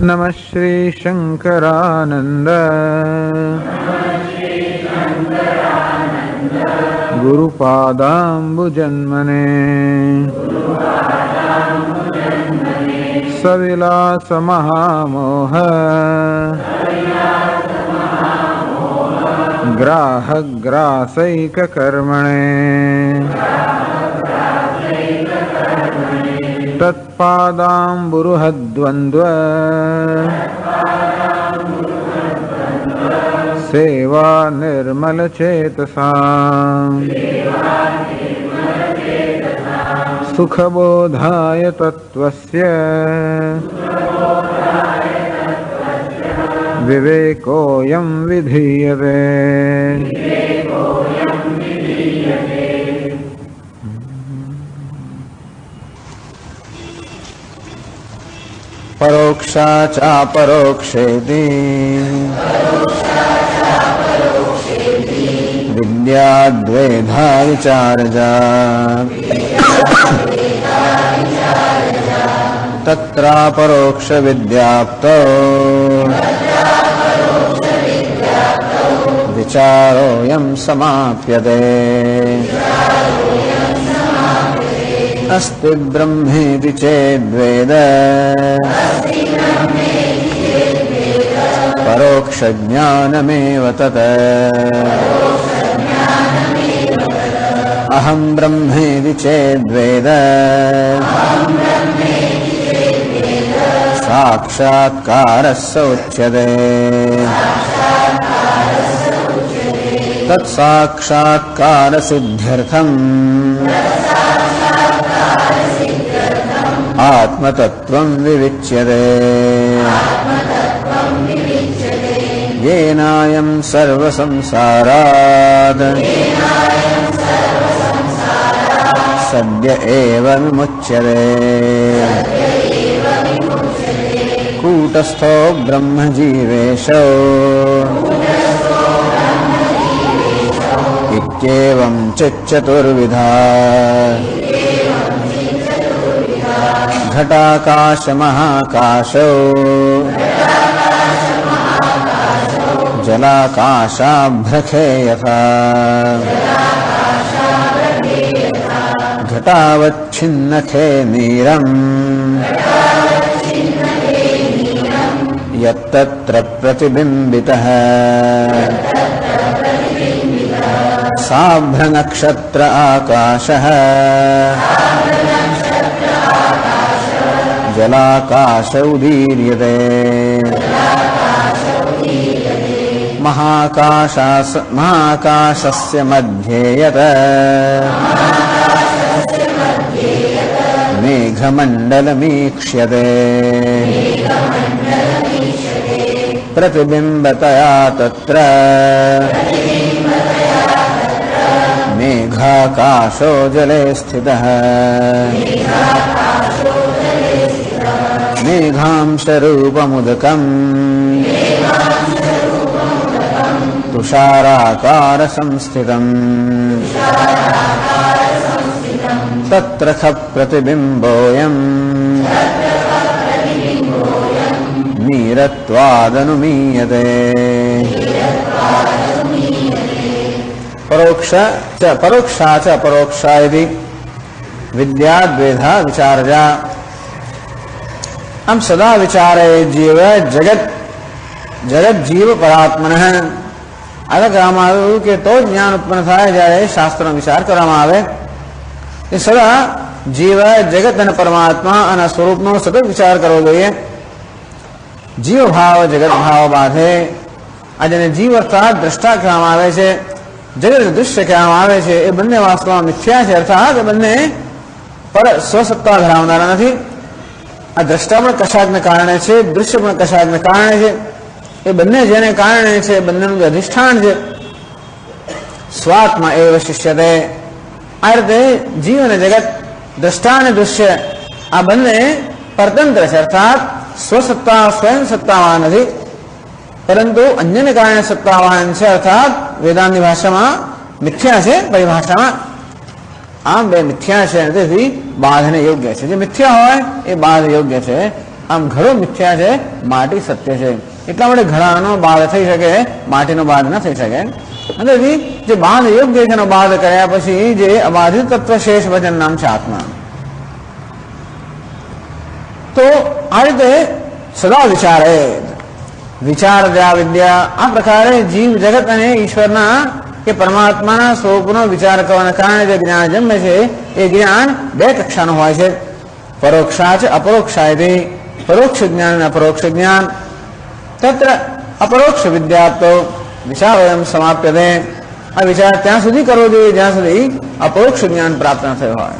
नमः श्री शंकरानंद गुरुपादाम्बुजन्मने सविलास महामोह ग्राहग्रासैक कर्मणे तत्पादाम्बुरुहद्वन्द्व सेवा निर्मलचेतसा सुखबोधाय तत्त्वस्य विवेकोऽयं विधीयते। परोक्षा चापरोक्षेति विद्या द्वेधा विचारजा तत्रापरोक्ष विद्याप्तो विचारोऽयं समाप्यते। अस्ति ब्रह्मेति चेद्वेद परोक्षज्ञानमेव तत्। अहं ब्रह्मेति चेद्वेद साक्षात्कारः स उच्यते। तत्साक्षात्कारसिद्ध्यर्थम् आत्मतत्त्वं विविच्यते। येनायं सर्वसंसारात् सद्य एव विमुच्यते। कूटस्थो ब्रह्मजीवेशो इत्येवं चतुर्विधा घटाकाशमहाकाशौ जलाकाशाभ्रखे यथा घटावच्छिन्नखे नीरम् यत्तत्र प्रतिबिम्बितः साभ्रनक्षत्र आकाशः जलाकाश उदीर्यते। महाकाशस्य मध्ये यत् मेघमण्डलमीक्ष्यते प्रतिबिम्बतया तत्र मेघाकाशो जले स्थितः। मेघांशरूपमुदकम् तुषाराकारसंस्थितम् तत्र प्रतिबिम्बोऽयम् नीरत्वादनुमीयते। परोक्षा च अपरोक्षा इति विद्या द्वेधा विचारजा। हम सदा विचारे जीव जगत जीव परात्मनः आगे कहेવામાં આવ્યું કે તો જ્ઞાન ઉત્પન્ન થાય જ્યારે શાસ્ત્રનો વિચાર કરવામાં આવે એ સદા જીવ જગત અને પરમાત્મા અને સ્વરૂપનો સતત વિચાર કરવો જોઈએ। જીવ ભાવ જગત ભાવ બાંધે આ જેને જીવ અર્થાત દ્રષ્ટા કહેવામાં આવે છે, જગત દૃશ્ય કહેવામાં આવે છે, એ બંને વાસ્તવમાં મિથ્યા છે અર્થાત એ બંને પર સ્વસત્તા ધરાવનારા નથી। આ દ્રષ્ટા પણ કશાકને કારણે છે, દૃશ્ય પણ કશાકને કારણે છે, એ બંને જેને કારણે છે બંનેનું જે અધિષ્ઠાન છે સ્વાત્મા એવ શિષ્યતે। આ રીતે જીવ અને જગત દ્રષ્ટા અને દૃશ્ય આ બંને પરતંત્ર છે અર્થાત સ્વસત્તા સ્વયં સત્તાવાન નથી પરંતુ અન્યને કારણે સત્તાવાન છે અર્થાત વેદાંતની ભાષામાં મિથ્યા છે પરિભાષામાં। આમ બે મિથ્યા છે તેથી બાધને યોગ્ય છે। જે મિથ્યા હોય એ બાધ યોગ્ય છે આમ ઘડો મિથ્યા છે, માટી સત્ય છે. એટલા માટે ઘડાનો બાદ થઈ શકે, માટીનો બાદ ન થઈ શકે. અને જે બાદ યોગ્ય છે એનો બાદ કર્યા પછી જે અબાધિત તત્વ શેષ વચન નામ છે આત્મા. તો આ રીતે સદા વિચારે વિચાર વિદ્યા આ પ્રકારે જીવ જગત અને ઈશ્વરના કે પરમાત્માના સ્વરૂપનો વિચાર કરવાના કારણે જે જ્ઞાન જન્મે છે એ જ્ઞાન બે કક્ષાનું હોય છે. પરોક્ષા છે અપરોક્ષાયથી, પરોક્ષ જ્ઞાન અને અપરોક્ષ જ્ઞાન. તત્ર અપરોક્ષ વિદ્યાપ્તો વિચારોયમ સમાપ્યતે. આ વિચાર ત્યાં સુધી કરવો જોઈએ જ્યાં સુધી અપરોક્ષ જ્ઞાન પ્રાપ્ત ન થયું હોય.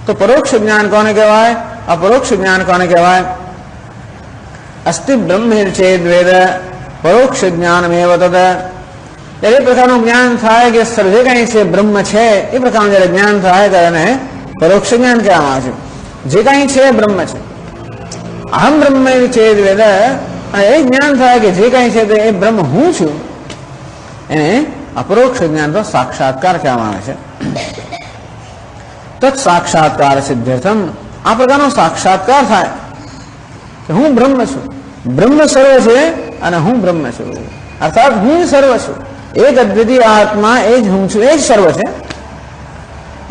તો પરોક્ષ જ્ઞાન કોને કહેવાય, અપરોક્ષ જ્ઞાન કોને કહેવાય? અસ્તિ બ્રહ્મચેદ વેદ પરોક્ષ જ્ઞાનમેવ તદ. એ પ્રકારનું જ્ઞાન થાય કે સર્વે કંઈ છે બ્રહ્મ છે એ પ્રકારનું જયારે જ્ઞાન થાય ત્યારે પરોક્ષ જ્ઞાન કહેવામાં આવે છે. જે કંઈ છે બ્રહ્મ છે. અહમ બ્રહ્મ ચેદ વેદ, અને એ જ્ઞાન થાય કે જે કંઈ છે તે એ બ્રહ્મ હું છું, એને અપરોક્ષ જ્ઞાન તો સાક્ષાત્કાર કહેવામાં આવે છે. તત્ સાક્ષાત્કાર સિદ્ધ્યર્થમ, આ પ્રકારનો સાક્ષાત્કાર થાય કે હું બ્રહ્મ છું, બ્રહ્મ સર્વ છે અને હું બ્રહ્મ છું, અર્થાત હું સર્વ છું. એક અદ્વિતીય આત્મા એ જ હું છું, એ જ સર્વ છે.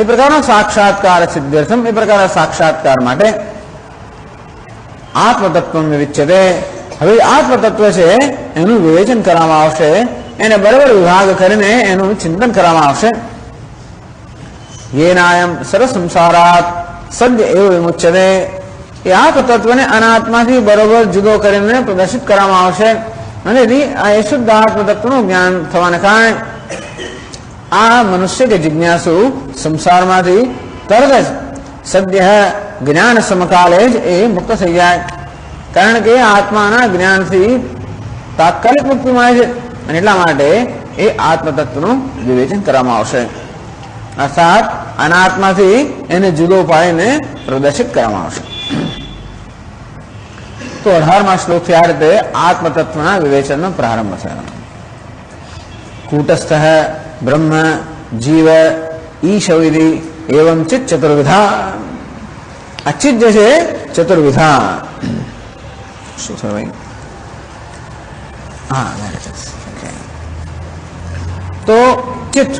એ પ્રકારનો સાક્ષાત્કાર સિદ્ધ્યર્થમ, એ પ્રકારના સાક્ષાત્કાર માટે આત્મતત્વ વિવિચ્યતે. હવે આત્મતત્વ છે એનું વિવેચન કરવામાં આવશે, એને બરાબર વિભાગ કરીને એનું ચિંતન કરવામાં આવશે. યેનાયમ સરસંસારાત સદ્ય એવ વિમુચ્યતે. એ આત્મતત્વને અનાત્માથી બરોબર જુદો કરીને પ્રદર્શિત કરવામાં આવશે. અને આ એ શુદ્ધ આત્મતત્વનું જ્ઞાન થવાને કારણે આ મનુષ્ય કે જિજ્ઞાસુ સંસારમાંથી તરત જ સદ્ય જ્ઞાન સમકાલે જ એ મુક્ત થઈ જાય. કારણ કે આત્માના જ્ઞાનથી તાત્કાલિક મુક્તિ મળે છે, અને એટલા માટે એ આત્મતત્વનું વિવેચન કરવામાં આવશે. અર્થાત અનાત્માથી એને જુદો પાડીને પ્રદર્શિત કરવામાં આવશે. તો 18મા શ્લોકથી આ રીતે આત્મતત્વના વિવેચનનો પ્રારંભ છે. કૂટસ્થ બ્રહ્મ જીવ ઈશવિધિ એવં ચિત ચતુર્વિધા. આ ચિત જે છે ચતુર્વિધા. શું છે ભાઈ? તો ચિત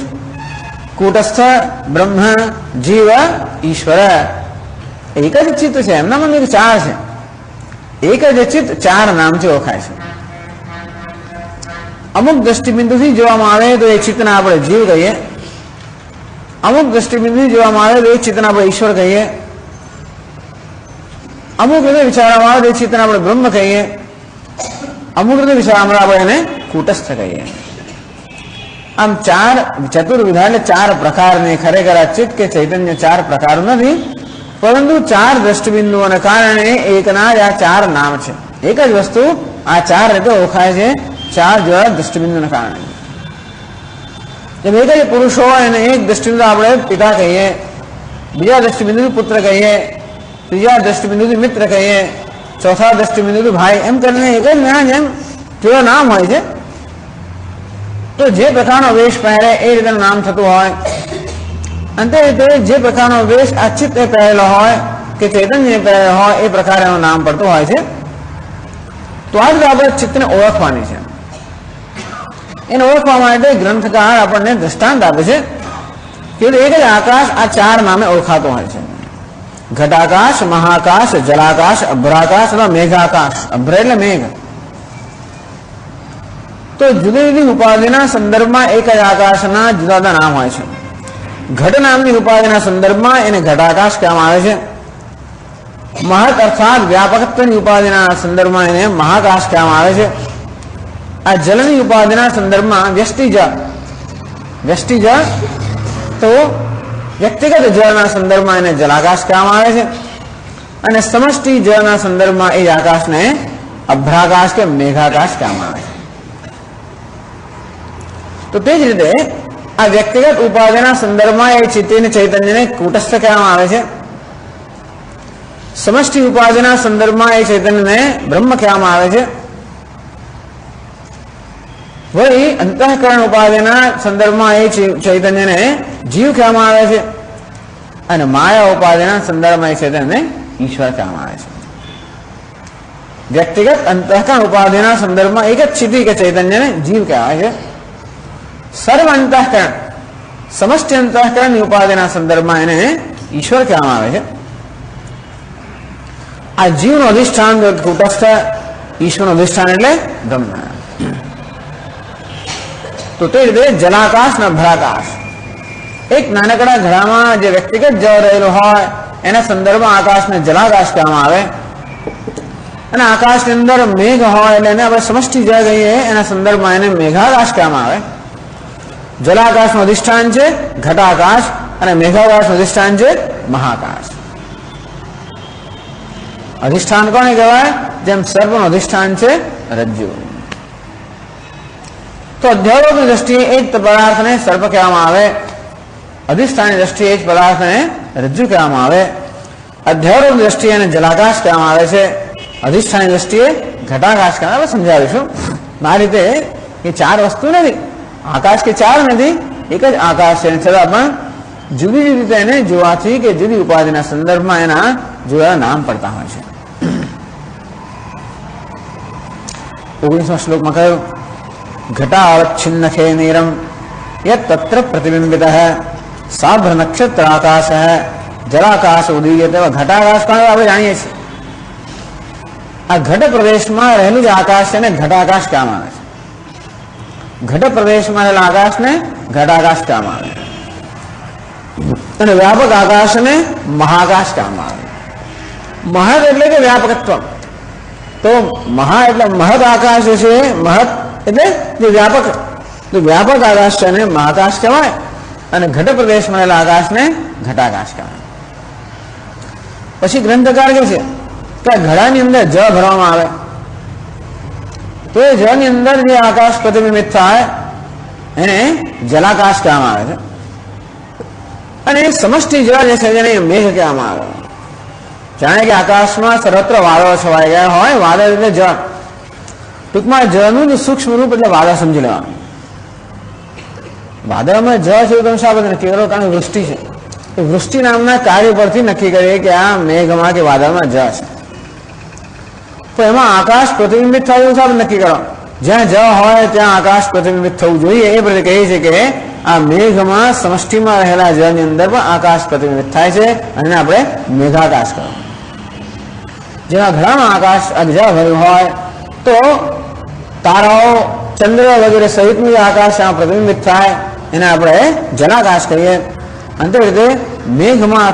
કૂટસ્થ બ્રહ્મ જીવ ઈશ્વર એક જ ચિત્ત છે, એમનામાં એક ચાર છે. એક જ ચિત્ત ચાર નામથી ઓળખાય છે. અમુક દ્રષ્ટિબિંદુથી જોવામાં આવે તો એ ચિત્તને આપણે જીવ કહીએ, અમુક દ્રષ્ટિબિંદુથી જોવામાં આવે તો એ ચિત્તને આપણે ઈશ્વર કહીએ, અમુક રીતે વિચારવામાં આવે તો એ ચિત્તને આપણે બ્રહ્મ કહીએ, અમુક રીતે વિચારવામાં આપણે એને કૂટસ્થ કહીએ. આમ ચાર ચતુર્વિધા એટલે ચાર પ્રકારની. ખરેખર આ ચિત્ત કે ચૈતન્ય ચાર પ્રકાર નથી, પરંતુ ચાર દ્રષ્ટિબિંદુઓને કારણે એકના જ આ ચાર નામ છે. એક જ વસ્તુ આ ચાર રીતે ઓળખાય છે, ચાર જેવા દ્રષ્ટિબિંદુને કારણે. જેમ એક જ પુરુષ હોય એને એક દ્રષ્ટિબિંદુ આપણે પિતા કહીએ, બીજા દ્રષ્ટિબિંદુથી પુત્ર કહીએ, ત્રીજા દ્રષ્ટિબિંદુથી મિત્ર કહીએ, ચોથા દ્રષ્ટિબિંદુથી ભાઈ, એમ કરીને એક જ નામ જેમ જેવા નામ હોય છે. તો જે પ્રકારનો વેશ પહેરે એ રીતેનું નામ થતું હોય. અંતે રીતે જે પ્રકારનો વેશ આ ચિત્ત પહેરેલો હોય કે ચૈતન્ય પહેરેલો હોય એ પ્રકારે એનું નામ પડતું હોય છે. તો આ રીતે આપણે ચિત્તને ઓળખવાની છે. એને ઓળખવા માટે ગ્રંથકાર આપણને દ્રષ્ટાંત આપે છે કે એક જ આકાશ આ ચાર નામે ઓળખાતો હોય છે. ઘટાકાશ, મહાકાશ, જલાકાશ, અભ્રાકાશ અથવા મેઘાકાશ. અભ્ર એટલે મેઘ. તો જુદી જુદી ઉપાધિના સંદર્ભમાં એક જ આકાશના જુદા જુદા નામ હોય છે. ઘટ નામની ઉપાધિના સંદર્ભમાં એને ઘટાકાશ કહેવામાં આવે છે. મહત અર્થાત વ્યાપકત્વની ઉપાધિના સંદર્ભમાં એને મહાકાશ કહેવામાં આવે છે. આ જલની ઉપાધિના સંદર્ભમાં વ્યષ્ટિજ તો વ્યક્તિગત જળના સંદર્ભમાં એને જલાકાશ કહેવામાં આવે છે. અને સમષ્ટિ જળના સંદર્ભમાં એ આકાશને અભ્રાકાશ કે મેઘાકાશ કહેવામાં આવે છે. તો તે જ રીતે આ વ્યક્તિગત ઉપાધિના સંદર્ભમાં એ ચિત્તને ચૈતન્યને કૂટસ્થ કહેવામાં આવે છે. સમષ્ટિ ઉપાધિના સંદર્ભમાં એ ચૈતન્યને બ્રહ્મ કહેવામાં આવે છે. વળી અંતઃકરણ ઉપાધિના સંદર્ભમાં એ ચૈતન્યને જીવ કહેવામાં આવે છે. અને માયા ઉપાધિના સંદર્ભમાં એ ચૈતન્યને ઈશ્વર કહેવામાં આવે છે. વ્યક્તિગત અંતઃકરણ ઉપાધિના સંદર્ભમાં એક જ સ્થિતિ કે ચૈતન્યને જીવ કહેવાય છે. સર્વ અંતઃકરણ સમષ્ટિ અંતઃકરણની ઉપાધિના સંદર્ભમાં એને ઈશ્વર કહેવામાં આવે છે. આ જીવનું અધિષ્ઠાન કુટસ્થ, ઈશ્વરનું અધિષ્ઠાન એટલે બ્રહ્મ. તો તે રીતે જલાકાશ ને ભરાકાશ, એક નાનકડા ઘડામાં જે વ્યક્તિગત જળ રહેલું હોય એના સંદર્ભમાં આકાશને જલાકાશ કહેવામાં આવે. અને આકાશની અંદર મેઘ હોય એટલે એને આપણે સમષ્ટિ જળ કહીએ, એના સંદર્ભમાં એને મેઘાકાશ કહેવામાં આવે. જલાકાશનું અધિષ્ઠાન છે ઘટાકાશ અને મેઘાકાશનું અધિષ્ઠાન છે મહાકાશ. અધિષ્ઠાન કોને કહેવાય? જેમ સર્પનું અધિષ્ઠાન છે રજ્જુ. તો અધ્યારોપની દ્રષ્ટિએ એ જ પદાર્થને સર્પ કહેવામાં આવે, અધિષ્ઠાનની દ્રષ્ટિએ એ જ પદાર્થને રજ્જુ કહેવામાં આવે. અધ્યારોપની દ્રષ્ટિએ એને જલાકાશ કહેવામાં આવે છે, અધિષ્ઠાનની દ્રષ્ટિએ ઘટાકાશ કહેવામાં આવે. સમજાવીશું. આ રીતે એ ચાર વસ્તુ નથી, આકાશ કે ચાર નથી, એક જ આકાશ છે. છતાં પણ જુદી જુદી રીતે એને જોવાથી કે જુદી ઉપાધિના સંદર્ભમાં એના જુદા નામ પડતા હોય છે. 19મા શ્લોકમાં કહ્યું ઘટાવચ્છિન્ન ખેનીરમ યત તત્ર પ્રતિબિંબિતઃ સાભ્ર નક્ષત્ર આકાશ જલાકાશ ઉદીયતે. ઘટાકાશ પણ આપણે જાણીએ છીએ, આ ઘટ પ્રદેશમાં રહેલું જે આકાશ છે ને ઘટાકાશ કહેવામાં આવે છે. ઘટ પ્રદેશમાં રહેલા આકાશને ઘટાકાશ કહેવામાં આવે અને વ્યાપક આકાશને મહાકાશ કહેવામાં આવે. મહદ એટલે કે વ્યાપકત્વ. તો મહા એટલે મહદ આકાશ છે, મહદ એટલે જે વ્યાપક, તો વ્યાપક આકાશ છે ને મહાકાશ કહેવાય અને ઘટ પ્રદેશમાં રહેલા આકાશને ઘટાકાશ કહેવાય. પછી ગ્રંથકાર કે છે કે ઘડાની અંદર જળ ભરવામાં આવે તો એ જળની અંદર જે આકાશ પ્રતિબિંબિત થાય એને જલાકાશ કહેવામાં આવે છે. અને સમષ્ટિ જળ જે છે જેને મેઘ કહેવામાં આવે. જાણે કે આકાશમાં સર્વત્ર વાદળો છવાઈ ગયા હોય, વાદળ એટલે જળ. ટૂંકમાં જળનું જે સૂક્ષ્મ રૂપ એટલે વાદળ સમજી લેવાનું. વાદળમાં જળ છે તમે શા નક્કી કરો? કારણ કે વૃષ્ટિ છે. એ વૃષ્ટિ નામના કાર્ય પરથી નક્કી કરીએ કે આ મેઘમાં કે વાદળમાં જળ છે. તો એમાં આકાશ પ્રતિબિંબિત થવું સાહેબ નક્કી કરો. જ્યાં જળ હોય ત્યાં આકાશ પ્રતિબિંબિત થવું જોઈએ. એ પ્રત્યે કહીએ છીએ કે આ મેઘમાં સમષ્ટિમાં રહેલા જળની અંદર પણ આકાશ પ્રતિબિંબિત થાય છે અને આપણે મેઘાકાશ કરો. જેના ઘણામાં આકાશ જળ ભર્યું હોય તો તારાઓ, ચંદ્ર વગેરે સહિતનું આકાશ આમાં પ્રતિબિંબિત થાય એને આપણે જલાકાશ કહીએ. અંતે રીતે મેઘમાં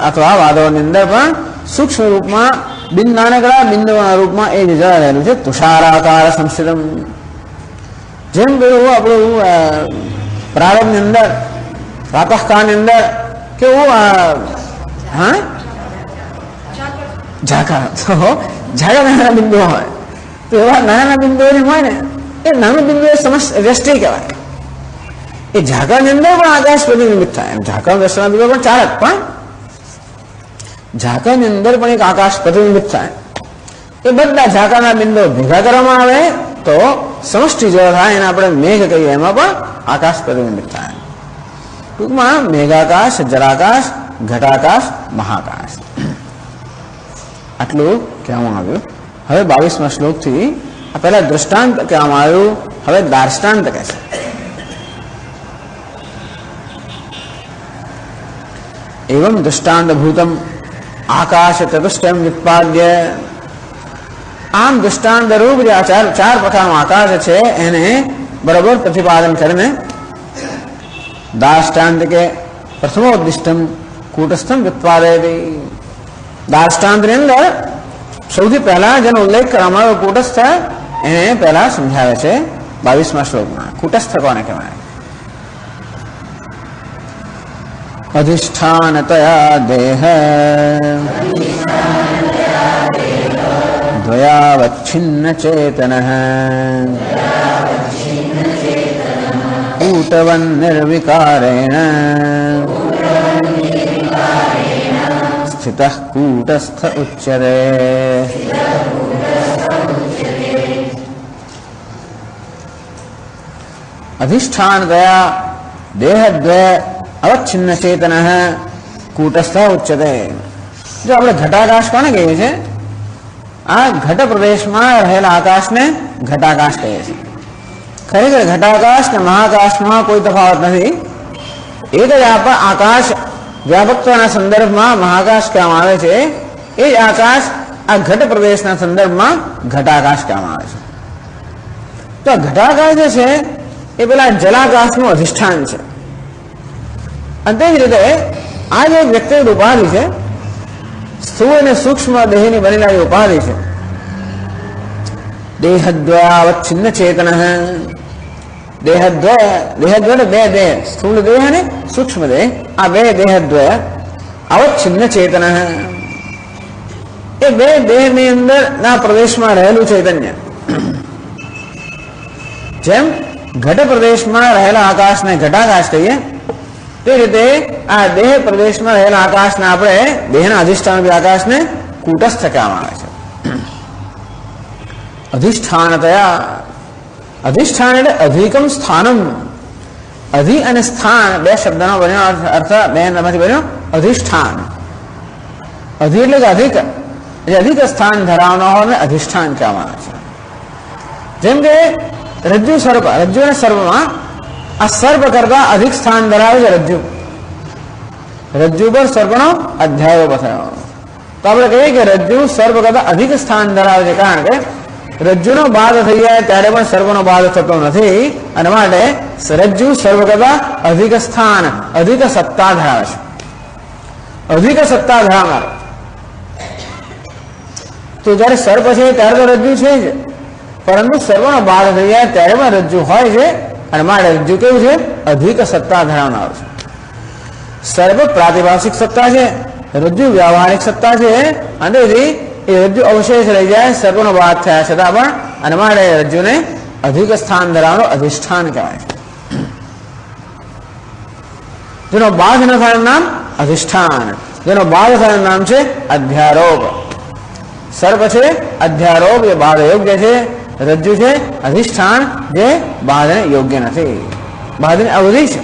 અથવા વાદળોની અંદર પણ સૂક્ષ્મ રૂપમાં નાનકડા બિંદુઓના રૂપમાં એ જળ રહેલું છે. તુષારાકાર સંસ્થિતમ. જેમ પેલું આપણું પ્રારંભની અંદર પ્રાતઃકાળની અંદર કેવું ઝાકળ, ઝાકળ નાના બિંદુઓ હોય તો એવા નાના બિંદુઓની હોય ને એ નાનું બિંદુ એ વ્યષ્ટિ કહેવાય. એ ઝાકળની અંદર પણ આકાશ પ્રતિબિંબિત થાય. ઝાકળ દ્રષ્ટિના બિંદુ પણ ચાર જ, પણ ઝાકળની અંદર પણ એક આકાશ પ્રતિબિંબિત થાય. એ બધા ઝાકળના બિંદુઓ ભેગા કરવામાં આવે તો સમષ્ટિ જળ થાય, એને આપણે મેઘ કહીએ. એમાં પણ આકાશ પ્રતિબિંબિત થાય. ટૂંકમાં મેઘાકાશ, જલાકાશ, ઘટાકાશ, મહાકાશ આટલું કહેવામાં આવ્યું. હવે 22મા શ્લોકથી આ પહેલા દ્રષ્ટાંત કહેવામાં આવ્યું, હવે દાર્ષ્ટાંત કહે છે. એવમ દૃષ્ટાંત ભૂતમ આકાશ ચતુષ્ટયમ વ્યુત્પાદ્ય. આમ દૃષ્ટાંત રૂપ જે ચાર પ્રકારનો આકાશ છે એને બરોબર પ્રતિપાદન કરીને દાર્ષ્ટાંત કે પ્રથમોદ્દિષ્ટમ કૂટસ્થમ વ્યુત્પાદયતિ. દાર્ષ્ટાંતની અંદર સૌથી પહેલા જેનો ઉલ્લેખ કરવામાં આવ્યો કૂટસ્થ, એને પહેલા સમજાવે છે 22મા શ્લોકમાં. કૂટસ્થ કોને કહેવાય? અધિષ્ઠાનતયા દેહ દ્વયાવચ્છિન્ન ચેતનઃ કૂટવન નિર્વિકારેણ સ્થિતઃ કૂટસ્થ ઉચ્યતે. અધિષ્ઠાનતયા દેહદ્વય અવચ્છિન્ન ચેતન કૂટસ્થ ઉચ્યતે. જો આપણે ઘટાકાશ કોને કહીએ છીએ? આ ઘટ પ્રદેશમાં રહેલા આકાશને ઘટાકાશ કહે છે. ખરેખર ઘટાકાશ ને મહાકાશમાં કોઈ તફાવત નથી. એક જ આકાશ વ્યાપકતાના સંદર્ભમાં મહાકાશ કહેવામાં આવે છે, એ જ આકાશ આ ઘટ પ્રદેશના સંદર્ભમાં ઘટાકાશ કહેવામાં આવે છે. તો ઘટાકાશ જે છે એ પેલા જલાકાશનું અધિષ્ઠાન છે. અને તે જ રીતે આ જે વ્યક્તિગત ઉપાધિ છે, સ્થૂળ અને સૂક્ષ્મ દેહની બનેલા ઉપાધિ છે, દેહદ્વયાવચ્છિન્ન ચેતન, દેહદ્વય બે દેહ, સ્થૂળ દેહ અને સૂક્ષ્મ દેહ, આ બે દેહદ્વય અવચ્છિન્ન ચેતન, એ બે દેહની અંદર ના પ્રદેશમાં રહેલું ચૈતન્ય. જેમ ઘટ પ્રદેશમાં રહેલા આકાશને ઘટાકાશ કહીએ, તે રીતે આ દેહ પ્રદેશમાં રહેલા આકાશને આપણે દેહના અધિષ્ઠાન આકાશને કૂટસ્થ કહેવામાં આવે છે. અધિષ્ઠાનતયા, અધિષ્ઠાન એટલે અધિકમ સ્થાનમ. અધિ અને સ્થાન બે શબ્દનો બન્યો અર્થ, બે એમાંથી બન્યો અધિષ્ઠાન. અધિ એટલે કે અધિક, જે અધિક સ્થાન ધરાવવાનો હોય અધિષ્ઠાન કહેવામાં આવે છે. જેમ કે રજ્જુ સર્પ, રજ્જુ અને સર્પમાં આ સર્પ કરતા અધિક સ્થાન ધરાવે છે રજ્જુ. રજ્જુ પર સર્પનો અધ્યાય થયો. તો આપણે કહીએ કે રજ્જુ સર્પ કરતા અધિક સ્થાન ધરાવે છે, કારણ કે રજ્જુનો બાદ થઈ જાય ત્યારે પણ સર્પનો બાદ થતો નથી, અને માટે રજ્જુ સર્પ કરતા અધિક સ્થાન, અધિક સત્તા ધરાવે છે. અધિક સત્તા ધરાવનાર. તો જયારે સર્પ છે ત્યારે તો રજ્જુ છે જ, પરંતુ સર્પનો બાદ થઈ જાય ત્યારે પણ રજ્જુ હોય છે, અને માટે રજ્જુ કેવું છે? અધિક સત્તા ધરાવનાર છે. સર્પ પ્રાતિભાષિક સત્તા છે, રજ્જુ વ્યવહારિક સત્તા છે, અને એ રજ્જુ અવશેષ રહી જાય સર્પનો બાદ થયા છતાં પણ, અને માટે રજ્જુને અધિક સ્થાન ધરાવવાનું અધિષ્ઠાન કહેવાય છે. જેનો બાદ ન થાય નામ અધિષ્ઠાન, જેનો બાદ થાય નામ છે અધ્યારોપ. સર્પ છે અધ્યારોપ, એ બાદ યોગ્ય છે. રજ્જુ છે અધિષ્ઠાન, જે બાદને યોગ્ય નથી, બાદની અવધિ છે.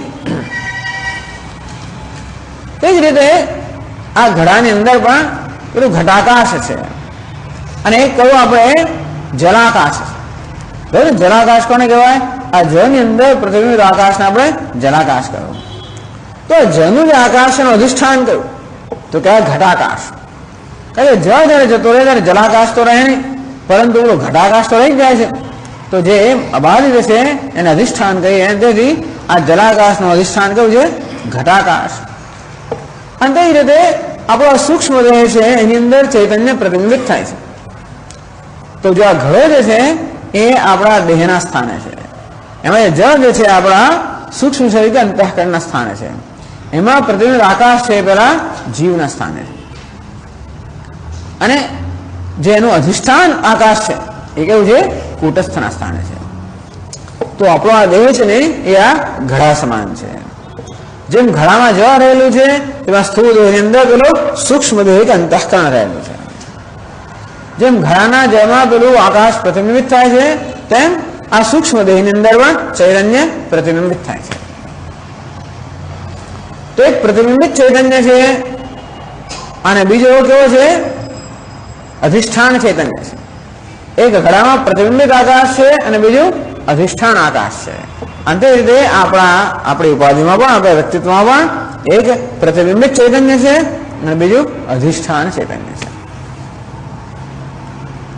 તે જ રીતે આ ઘડાની અંદર પણ પેલું ઘટાકાશ છે, અને એક કહ્યું આપણે જલાકાશ છે. જલાકાશ કોને કહેવાય? આ જળની અંદર પ્રતિબિંબિત આકાશને આપણે જલાકાશ કહ્યું. તો જળનું જે આકાશનું અધિષ્ઠાન કહ્યું તો કહેવાય ઘટાકાશ. કારણ કે જળ જયારે જતો રહે ત્યારે જલાકાશ તો રહે નહીં, પરંતુ પેલો ઘટાકાશ તો રહી જાય છે. તો જે અબાધિત છે એને અધિષ્ઠાન કહીએ, તેથી આ જલાકાશનું અધિષ્ઠાન કયું છે? ઘટાકાશ. અને તે રીતે આપણો સૂક્ષ્મ દેહ છે એની અંદર ચૈતન્ય પ્રતિબિંબિત થાય છે. તો જો આ ઘડો જે છે એ આપણા દેહના સ્થાને છે, એમાં જળ જે છે આપણા સૂક્ષ્મ શરીર અંતઃકરણના સ્થાને છે, એમાં પ્રતિબિંબિત આકાશ છે પેલા જીવના સ્થાને છે, અને જે એનું અધિષ્ઠાન આકાશ છે એ કેવું છે? કૂટસ્થના સ્થાને છે. તો આપણો આ દેહ છે ને એ આ ઘડા સમાન છે. જેમ ઘડામાં જળ રહેલું છે તેમાં સ્થૂળ દેહની અંદર પેલો સૂક્ષ્મ દેહ કે અંતઃકરણ રહેલું છે. જેમ ઘડાના જળમાં પેલું આકાશ પ્રતિબિંબિત થાય છે, તેમ આ સૂક્ષ્મ દેહની અંદર પણ ચૈતન્ય પ્રતિબિંબિત થાય છે. તો એક પ્રતિબિંબિત ચૈતન્ય છે, અને બીજો કેવો છે? અધિષ્ઠાન ચૈતન્ય છે. એક ઘડામાં પ્રતિબિંબિત આકાશ છે, અને બીજું અધિષ્ઠાન આકાશ છે. અંતે રીતે આપણી ઉપાધિમાં પણ, આપણા વ્યક્તિત્વમાં પણ એક પ્રતિબિંબિત ચૈતન્ય છે, અને બીજું અધિષ્ઠાન ચૈતન્ય છે.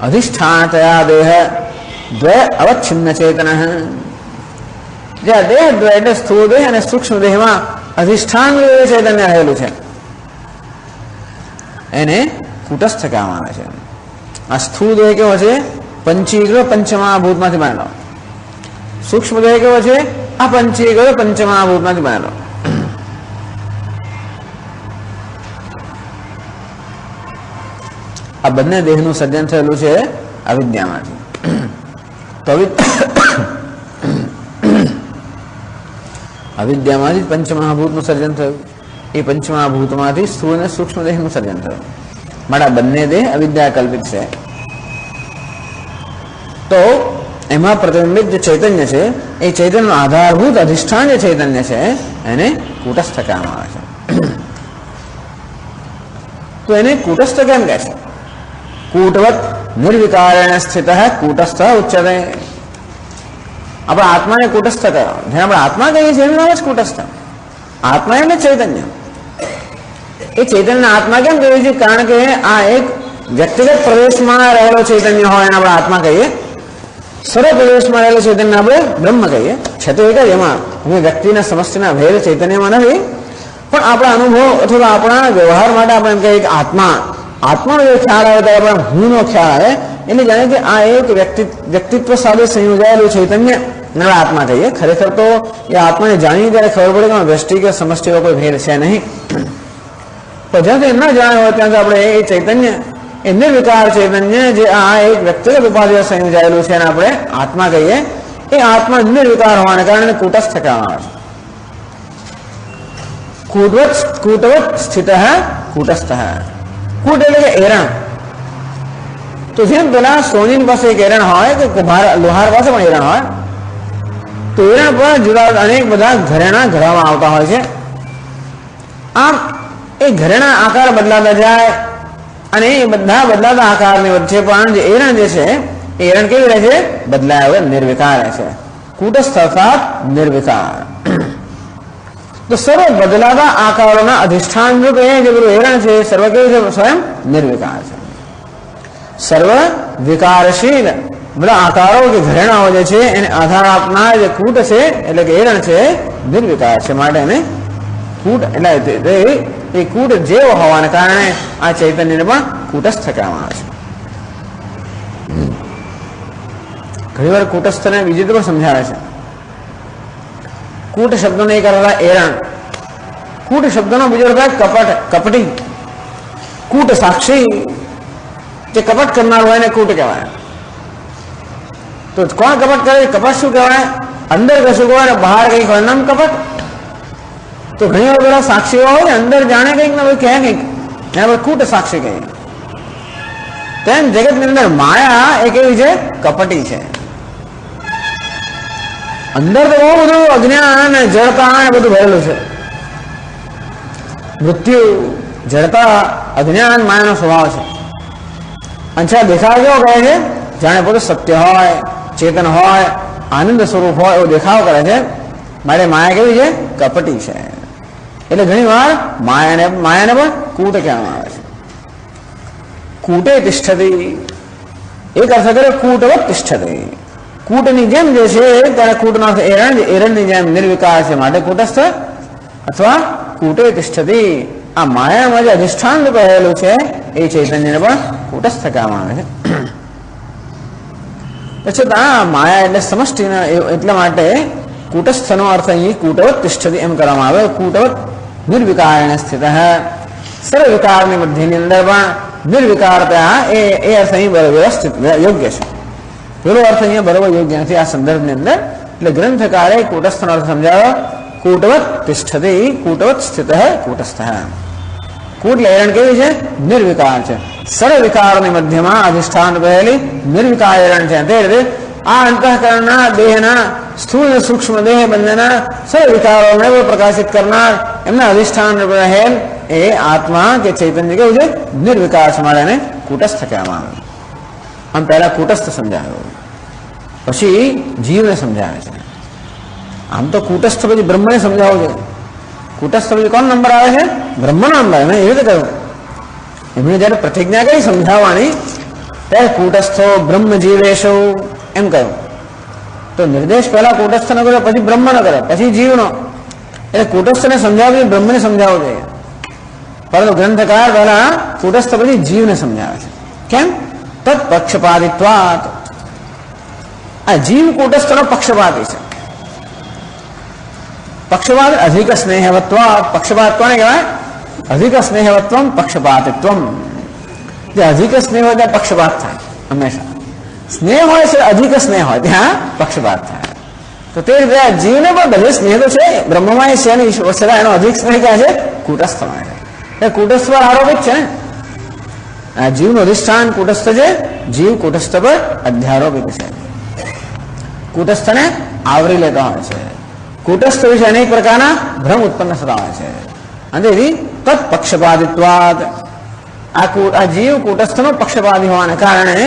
અધિષ્ઠાનતયા દેહ દ્વય અવચ્છિન્ન ચેતન. જે દેહ દ્વય એટલે સ્થૂળ દેહ અને સૂક્ષ્મ દેહમાં અધિષ્ઠાન ચૈતન્ય રહેલું છે, એને કૂટસ્થ કહેવામાં આવે છે. આ સ્થૂળ દેહ કેવો છે? પંચીકૃત પંચમહાભૂતમાંથી બનેલો. સૂક્ષ્મ દેહ કેવો છે? આ પંચીકૃત પંચમહાભૂતમાંથી બનેલો. આ બંને દેહનું સર્જન થયેલું છે અવિદ્યામાંથી. તો અવિદ્યામાંથી પંચમહાભૂતનું સર્જન થયું. એ પંચમહાભૂતમાંથી સ્થૂળ અને સૂક્ષ્મ દેહનું સર્જન થયું. માટે બંને દેહ અવિદ્યા કલ્પિત છે. તો એમાં પ્રતિબિંબિત જે ચૈતન્ય છે એ ચૈતન્યનો આધારભૂત અધિષ્ઠાન જે ચૈતન્ય છે એને કૂટસ્થ કહેવામાં આવે છે. તો એને કૂટસ્થ કેમ કહે છે? कूटवत निर्विकारेण स्थित कूटस्थ उच्यते। अपना आत्मा ने कूटस्थ करो, जेने આપણે આત્મા કહીએ છીએ એનું નામ જ કૂટસ્થ। આત્મા એટલે ચૈતન્ય। એ ચૈતન્ય આત્મા કેમ કહીએ છીએ? કારણ કે આ એક વ્યક્તિગત પ્રદેશમાં રહેલો ચૈતન્ય હોય એને આપણે આત્મા કહીએ, સર્વ પ્રદેશમાં રહેલો ચૈતન્ય આપણે બ્રહ્મ કહીએ। છે તો એક જ, એમાં વ્યક્તિના સમષ્ટિના ભેદ ચૈતન્યમાં નથી, પણ આપણા અનુભવ અથવા આપણા વ્યવહાર માટે આપણે એમ કહીએ કે આત્મા, આત્માનો જે ખ્યાલ આવે ત્યારે આપણે હુંનો ખ્યાલ આવે, એટલે જાણે કે આ એક વ્યક્તિત્વ સાથે સંયોજાયેલું ચૈતન્ય આત્મા કહીએ। ખરેખર તો એ આત્માને જાણીએ ત્યારે ખબર પડે કે વ્યષ્ટિ કે સમષ્ટિનો કોઈ ભેદ છે નહીં, તો જ્યાં સુધી ન જાણ્યો હોય ત્યાં આપણે એ ચૈતન્ય, એ નિર્વિકાર ચૈતન્ય જે આ એક વ્યક્તિગત ઉપાધિ સંયોજાયેલું છે એને આપણે આત્મા કહીએ। એ આત્મા નિર્વિકાર હોવાને કારણે કૂટસ્થ કહેવામાં આવે છે। કૂટવત સ્થિત કૂટસ્થ। કૂટ એટલે કે એરણ। તો જેમ પેલા સોની પાસે એક એરણ હોય કે લોહાર પાસે પણ એરણ હોય, તો એરણ પર જુદા અનેક બધા ઘરેણા ઘડવામાં આવતા હોય છે। આમ એ ઘરેણા આકાર બદલાતા જાય અને એ બધા બદલાતા આકારની વચ્ચે પણ જે એરણ જે છે એ એરણ કેવી રહે છે? બદલાયા વગર નિર્વિકાર રહે છે। કૂટસ્થ અર્થાત નિર્વિકાર। તો સર્વ બદલાતા આકારોના અધિષ્ઠાન રૂપે જે બધું એરણ છે સર્વ કેવું છે? સ્વયં નિર્વિકાર છે। સર્વ વિકારશીલ બધા આકારો કે ઘરેણાઓ જે છે એને આધાર આપનાર જે કૂટ છે એટલે કે એરણ છે નિર્વિકાર છે, માટે એને કૂટ એટલે એ કૂટ જેવો હોવાને કારણે આ ચૈતન્યને પણ કૂટસ્થ કહેવામાં આવે છે। ઘણી વાર કૂટસ્થને બીજી રીતે પણ સમજાવે છે। કૂટ શબ્દનો એક અર્થ એરણ, કૂટ શબ્દનો બીજો અર્થ કપટ, કપટી। કૂટ સાક્ષી, જે કપટ કરનાર હોય એને કૂટ કહેવાય। તો કોણ કપટ કરે? કપટ શું કહેવાય? અંદર કશું હોય ને બહાર કંઈક હોય નામ કપટ। તો ઘણી વાર બધા સાક્ષીઓ હોય ને અંદર જાણે કંઈક ને કહે કંઈક, એને કૂટ સાક્ષી કહીએ। તેમ જગતની અંદર માયા એ કેવી છે? કપટી છે। અંદર તો બહુ બધું અજ્ઞાન અને જડતા ને બધું ભરેલું છે। મૃત્યુ, જડતા, અજ્ઞાન માયાનો સ્વભાવ છે। અચ્છા દેખાવ કેવો કરે છે? જાણે પોતે સત્ય હોય, ચેતન હોય, આનંદ સ્વરૂપ હોય એવો દેખાવ કરે છે, માટે માયા કેવી છે? કપટી છે। એટલે ઘણી વાર માયાને પણ કૂટ કહેવામાં આવે છે। કૂટે તિષ્ઠતી, એક અર્થ કરે કૂટવત તિષ્ઠતી। કૂટની જેમ જે છે ત્યારે કૂટનો અર્થ એરણ, એરણની જેમ નિર્વિકાર છે માટે કૂટસ્થ અથવા કૂટે તિષ્ઠતી। આ માયામાં જે અધિષ્ઠાન રૂપે રહેલું છે એ ચૈતન્યને પણ કૂટસ્થ કહેવામાં આવે છે। પછી આ માયા એટલે સમષ્ટિના, એટલા માટે કૂટસ્થનો અર્થ અહીં કૂટવત તિષ્ઠતી એમ કરવામાં આવે। કૂટવત નિર્વિકારેણ સ્થિત, સર્વ વિકારની મધ્યની અંદર પણ નિર્વિકારતા એ અર્થ અહીં વ્યવસ્થિત યોગ્ય છે। પેલો અર્થ અહીંયા બરોબર યોગ્ય નથી આ સંદર્ભની અંદર, એટલે ગ્રંથકારે કૂટસ્થનો અર્થ સમજાવ્યો કૂટવત તિષ્ઠતી, કૂટવત સ્થિત કૂટસ્થ। કૂટ એરણ કેવી છે? નિર્વિકાર છે। સર્વ વિકારની મધ્યમાં અધિષ્ઠાન રહેલી નિર્વિકાર એરણ છે। તે રીતે આ અંતઃકરણના દેહના સ્થૂળ સૂક્ષ્મ દેહ બંનેના સર્વ વિકારોને પ્રકાશિત કરનાર એમના અધિષ્ઠાન રહેલ એ આત્મા કે ચૈતન્ય કેવું છે? નિર્વિકાર છે, માટે એને કૂટસ્થ કહેવામાં આવે। આમ પહેલા કૂટસ્થ સમજાવ્યો, પછી જીવને સમજાવે છે। આમ તો કૂટસ્થ પછી બ્રહ્મને સમજાવવું છે। કૂટસ્થ પછી કોણ નંબર આવે છે? બ્રહ્મનો નંબર। એમણે એવી રીતે કહ્યું, એમણે જયારે પ્રતિજ્ઞા કરી સમજાવવાની ત્યારે કૂટસ્થો બ્રહ્મ જીવેશો એમ કહ્યું। તો નિર્દેશ પહેલા કૂટસ્થનો કર્યો, પછી બ્રહ્મનો કર્યો, પછી જીવનો। એટલે કૂટસ્થને સમજાવવું જોઈએ, બ્રહ્મને સમજાવવું જોઈએ, પરંતુ ગ્રંથકાર પહેલા કૂટસ્થ પછી જીવને સમજાવે છે। કેમ? તત્ પક્ષપાતિત્વાત, આ જીવ કૂટસ્થનો પક્ષપાતી છે। પક્ષપાત અધિક સ્નેહવત્વાત, પક્ષપાત કોને કહેવાય? અધિક સ્નેહવત્વમ પક્ષપાતિત્વમ। જે અધિક સ્નેહ હોય ત્યાં પક્ષપાત થાય, હંમેશા સ્નેહ હોય છે, અધિક સ્નેહ હોય ત્યાં પક્ષપાત થાય। તો તે રીતે આ જીવને પણ બધે સ્નેહ તો છે, બ્રહ્મમાં એ છે ને ઈશ્વર છે, એનો અધિક સ્નેહ ક્યાં છે? કૂટસ્થમાં છે। કૂટસ્થ પર આરોપિત છે ને, આ જીવનું અધિષ્ઠાન કૂટસ્થ છે, જીવ કૂટસ્થ પર અધ્યારોપિત છે, કૂટસ્થને આવરી લેતા હોય છે। કૂટસ્થ વિશે અનેક પ્રકારના ભ્રમ ઉત્પન્ન થતા હોય છે, અને તેથી તત્પક્ષપાતિત્વાદ આ જીવ કૂટસ્થનો પક્ષપાતી હોવાને કારણે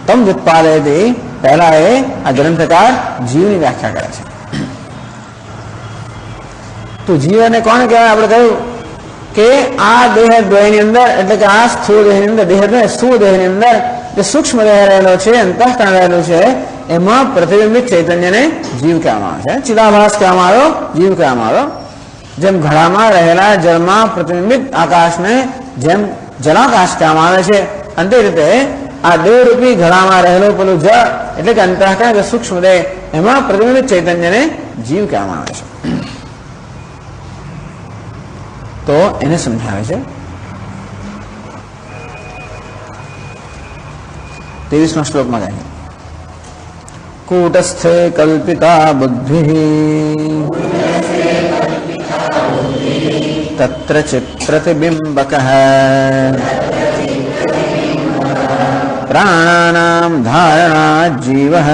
તમ વ્યુત્પાદયતિ, પહેલા એ આ ગ્રંથકાર જીવની વ્યાખ્યા કરે છે. તો જીવને કોણ કહેવાય? આપણે કહ્યું કે આ દેહ દ્વયની અંદર, એટલે કે આ સ્થૂળ દેહની અંદર, દેહ સ્થૂળ દેહની અંદર જે સૂક્ષ્મ દેહ રહેલો છે, અંતઃકરણ રહેલું છે, એમાં પ્રતિબિંબિત ચૈતન્યને જીવ કહેવામાં આવે છે. ચિદાભાસ કહેવામાં આવ્યો, જીવ કહેવામાં આવ્યો. જેમ ઘડામાં રહેલા જળમાં પ્રતિબિંબિત આકાશને જેમ જલાકાશ કહેવામાં આવે છે, અંતે રીતે આ દેહરૂપી ઘડામાં રહેલો પેલું જળ, એટલે કે અંતઃકરણ કે સૂક્ષ્મ દેહ, એમાં પ્રતિબિંબિત ચૈતન્યને જીવ કહેવામાં આવે છે. તો એને સમજાવે છે 23મા શ્લોકમાં કહે છે, કૂટસ્થે કલ્પિતા બુદ્ધિ તત્ર ચિત્ત પ્રતિબિંબકઃ પ્રાણાનામ ધારણા જીવઃ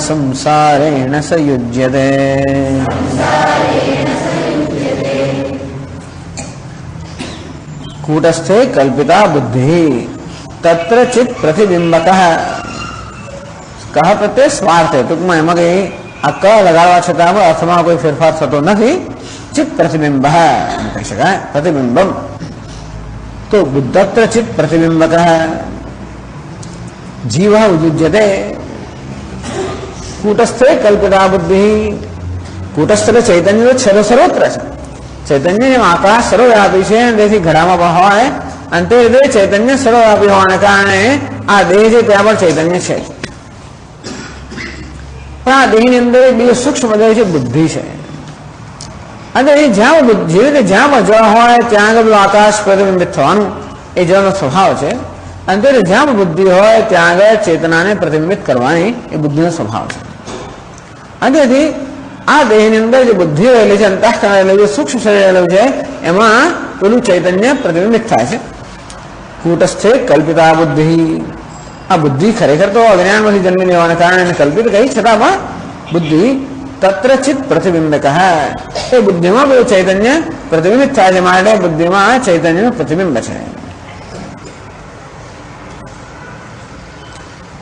સંસારેણ સંયુજ્યતે. કૂટસ્થે કલ્પિતા બુદ્ધિ તત્ર ચિત્ત પ્રતિબિંબકઃ. કહ પ્રત્યે સ્વાર્થ, ટૂંકમાં એમાં કઈ આ ક લગાડવા છતાં અર્થમાં કોઈ ફેરફાર થતો નથી. ચિત્ત પ્રતિબિંબ કહી શકાય, પ્રતિબિંબમ. તો તત્ર ચિત્ત પ્રતિબિંબકઃ જીવ ઉજ્જતે. કૂટસ્થે કલ્પિતા બુદ્ધિ, કૂટસ્થ ચૈતન્ય સર્વત્ર છે. ચૈતન્ય જેમ આકાશ સર્વવ્યાપી છે, તેથી ઘડામાં પણ હોય, અંતે ચૈતન્ય સર્વવ્યાપી હોવાને કારણે આ દેહ છે ત્યાં પણ ચૈતન્ય છે. પણ આ દેહની અંદર બીજો સૂક્ષ્મ દેહ છે, બુદ્ધિ છે. અને જ્યાં જેવી રીતે જ્યાં જળ હોય ત્યાં આગળ આકાશ પ્રતિબિંબિત થવાનું એ જળનો સ્વભાવ છે. અંતે જ્યાં બુદ્ધિ હોય ત્યાં આગળ ચેતનાને પ્રતિબિંબિત કરવાની એ બુદ્ધિનો સ્વભાવ છે. અંતેથી આ દેહની અંદર જે બુદ્ધિ રહેલી છે, અંતઃકરણ રહેલું છે, સૂક્ષ્મ શરીર રહેલું છે, એમાં પેલું ચૈતન્ય પ્રતિબિંબિત થાય છે. કૂટસ્થે કલ્પિતા બુદ્ધિ. આ બુદ્ધિ ખરેખર તો અજ્ઞાનમાંથી જન્મી લેવાને કારણે એને કલ્પિત કહી, છતાં પણ બુદ્ધિ તત્ર ચિત્ત પ્રતિબિંબક. એ બુદ્ધિમાં પેલું ચૈતન્ય પ્રતિબિંબિત થાય છે, માટે બુદ્ધિમાં ચૈતન્યનું પ્રતિબિંબ છે.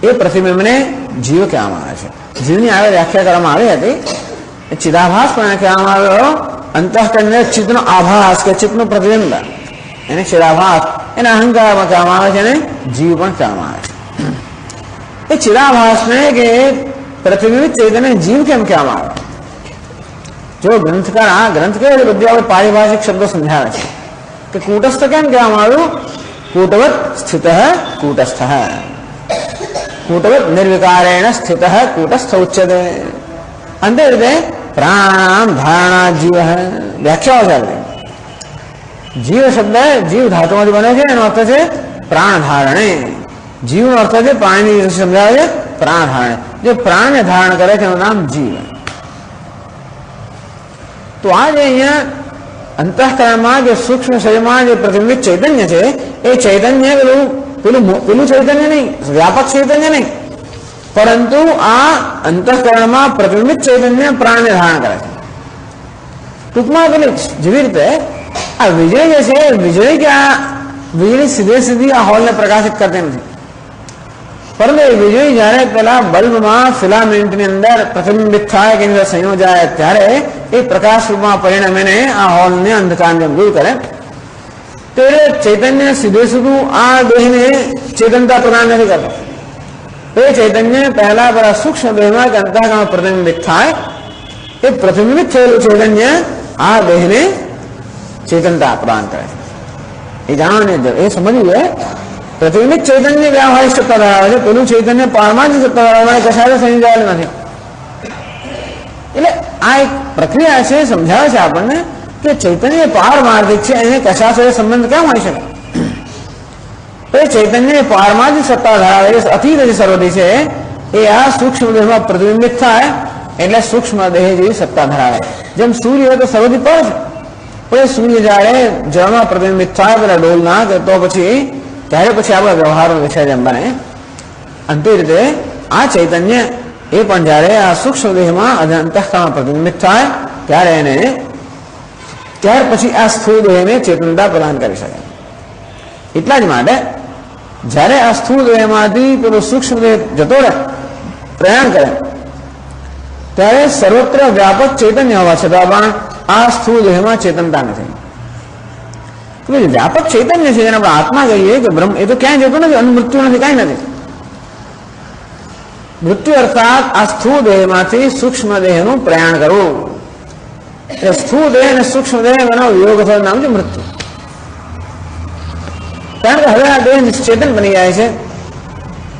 એ પ્રતિબિંબને જીવ કહેવામાં આવે છે. જીવની આગળ વ્યાખ્યા કરવામાં આવી હતી. ચિદાભાસ પણ કહેવામાં આવ્યો. અંતઃકરણને ચિત્તનો આભાસ કે ચિત્તનું પ્રતિબિંબ, એને ચિદાભાસ, એને અહંકારમાં કહેવામાં આવે છે, અને જીવ પણ કહેવામાં આવે છે. એ ચિદાભાસને કે પ્રતિબિંબિત ચૈતન્ય જીવ કેમ કહેવામાં આવે? જો ગ્રંથકાર આ ગ્રંથ કહે છે, બધી આપણે પારિભાષિક શબ્દો સમજાવે છે કે કૂટસ્થ કેમ કહેવામાં આવ્યું? કૂટવત સ્થિત કૂટસ્થ, કૂટવત નિર્વિકારેણ સ્થિત કૂટસ્થ ઉચ્યતે. અંતે રીતે પ્રાણામ ધારણા જીવ વ્યાખ્યાઓ ચાલે. જીવ શબ્દ જીવ ધાતુમાંથી બને છે, એનો અર્થ છે પ્રાણ ધારણે. જીવનો અર્થ છે પ્રાણીની સમજાવે છે પ્રાણ ધારણે. જે પ્રાણને ધારણ કરે છે એનું નામ જીવ. તો આ જે અહીંયા અંતઃકરણમાં જે સૂક્ષ્મ શરીરમાં જે પ્રતિબિંબિત ચૈતન્ય છે, એ ચૈતન્ય પેલું ચૈતન્ય નહીં, વ્યાપક ચૈતન્ય નહીં, પરંતુ આ અંતઃકરણમાં પ્રતિબિંબિત ચૈતન્ય પ્રાણને ધારણ કરે છે. ટૂંકમાં પેલી જેવી રીતે આ વીજળી જે છે, વીજળી સીધી આ હોલને પ્રકાશિત કરતી નથી, પરંતુ એ વીજળી જ્યારે પેલા બલ્બમાં ફિલામેન્ટની અંદર પ્રતિબિંબિત થાય કે સંયોજાય ત્યારે એ પ્રકાશ રૂપમાં પરિણમીને આ હોલને અંધકારને દૂર કરે. તો ચૈતન્ય સીધું આ દેહને ચેતનતા પ્રદાન નથી કરતો. એ ચૈતન્ય પહેલા પેલા સૂક્ષ્મ દેહમાં કે અંતઃકરણમાં પ્રતિબિંબિત થાય, એ પ્રતિબિંબિત થયેલું ચૈતન્ય આ દેહને ચેતનતા પ્રદાન કરે છે. એ જાણવાની એ સમજવું છે. પ્રતિબિંબિત ચૈતન્ય વ્યાવહારિક સત્તા ધરાવે છે, પેલું ચૈતન્ય પારમાર્થિક સત્તા ધરાવે, કશાય સંયોજાયેલું નથી. એટલે આ એક પ્રક્રિયા છે, સમજાવે છે આપણને કે ચૈતન્ય પારમાર્થિક છે, એને કશા સાથે સંબંધ કેમ હોઈ શકે? એ ચૈતન્ય પારમાર્થિક સત્તા ધરાવે, અતીત જે સર્વથી છે, એ આ સૂક્ષ્મ દેહમાં પ્રતિબિંબિત થાય એટલે સૂક્ષ્મ દેહ જેવી સત્તા ધરાવે. જેમ સૂર્ય હોય તો સર્વથી પર છે, પણ એ સૂર્ય જ્યારે જળમાં પ્રતિબિંબિત થાય પેલા ડોલ ના કે તો પછી ત્યારે પછી આપણા વ્યવહારો વિશે જેમ બને. અંતે રીતે આ ચૈતન્ય એ પણ જ્યારે આ સૂક્ષ્મ દેહમાં અંતઃકરણમાં પ્રતિબિંબિત થાય ત્યારે એને ત્યાર પછી આ સ્થૂળ દેહને ચેતનતા પ્રદાન કરી શકે. એટલા જ માટે જ્યારે આ સ્થૂળ દેહમાંથી પેલો સૂક્ષ્મ દેહ જતો રહે, પ્રયાણ કરે, ત્યારે સર્વત્ર વ્યાપક ચૈતન્ય હોવા છતાં પણ આ સ્થૂળ દેહમાં ચેતનતા નથી. વ્યાપક ચૈતન્ય છે જેને આપણે આત્મા કહીએ કે બ્રહ્મ, એ તો ક્યાંય જતો નથી, મૃત્યુ નથી, કાંઈ નથી. મૃત્યુ અર્થાત આ સ્થૂળ દેહમાંથી સૂક્ષ્મ દેહનું પ્રયાણ કરવું. એટલે સ્થૂળ દેહ અને સૂક્ષ્મ દેહ એનો વિયોગ થવાનું નામ છે મૃત્યુ. કારણ કે હવે આ દેહ નિશ્ચેતન બની જાય છે.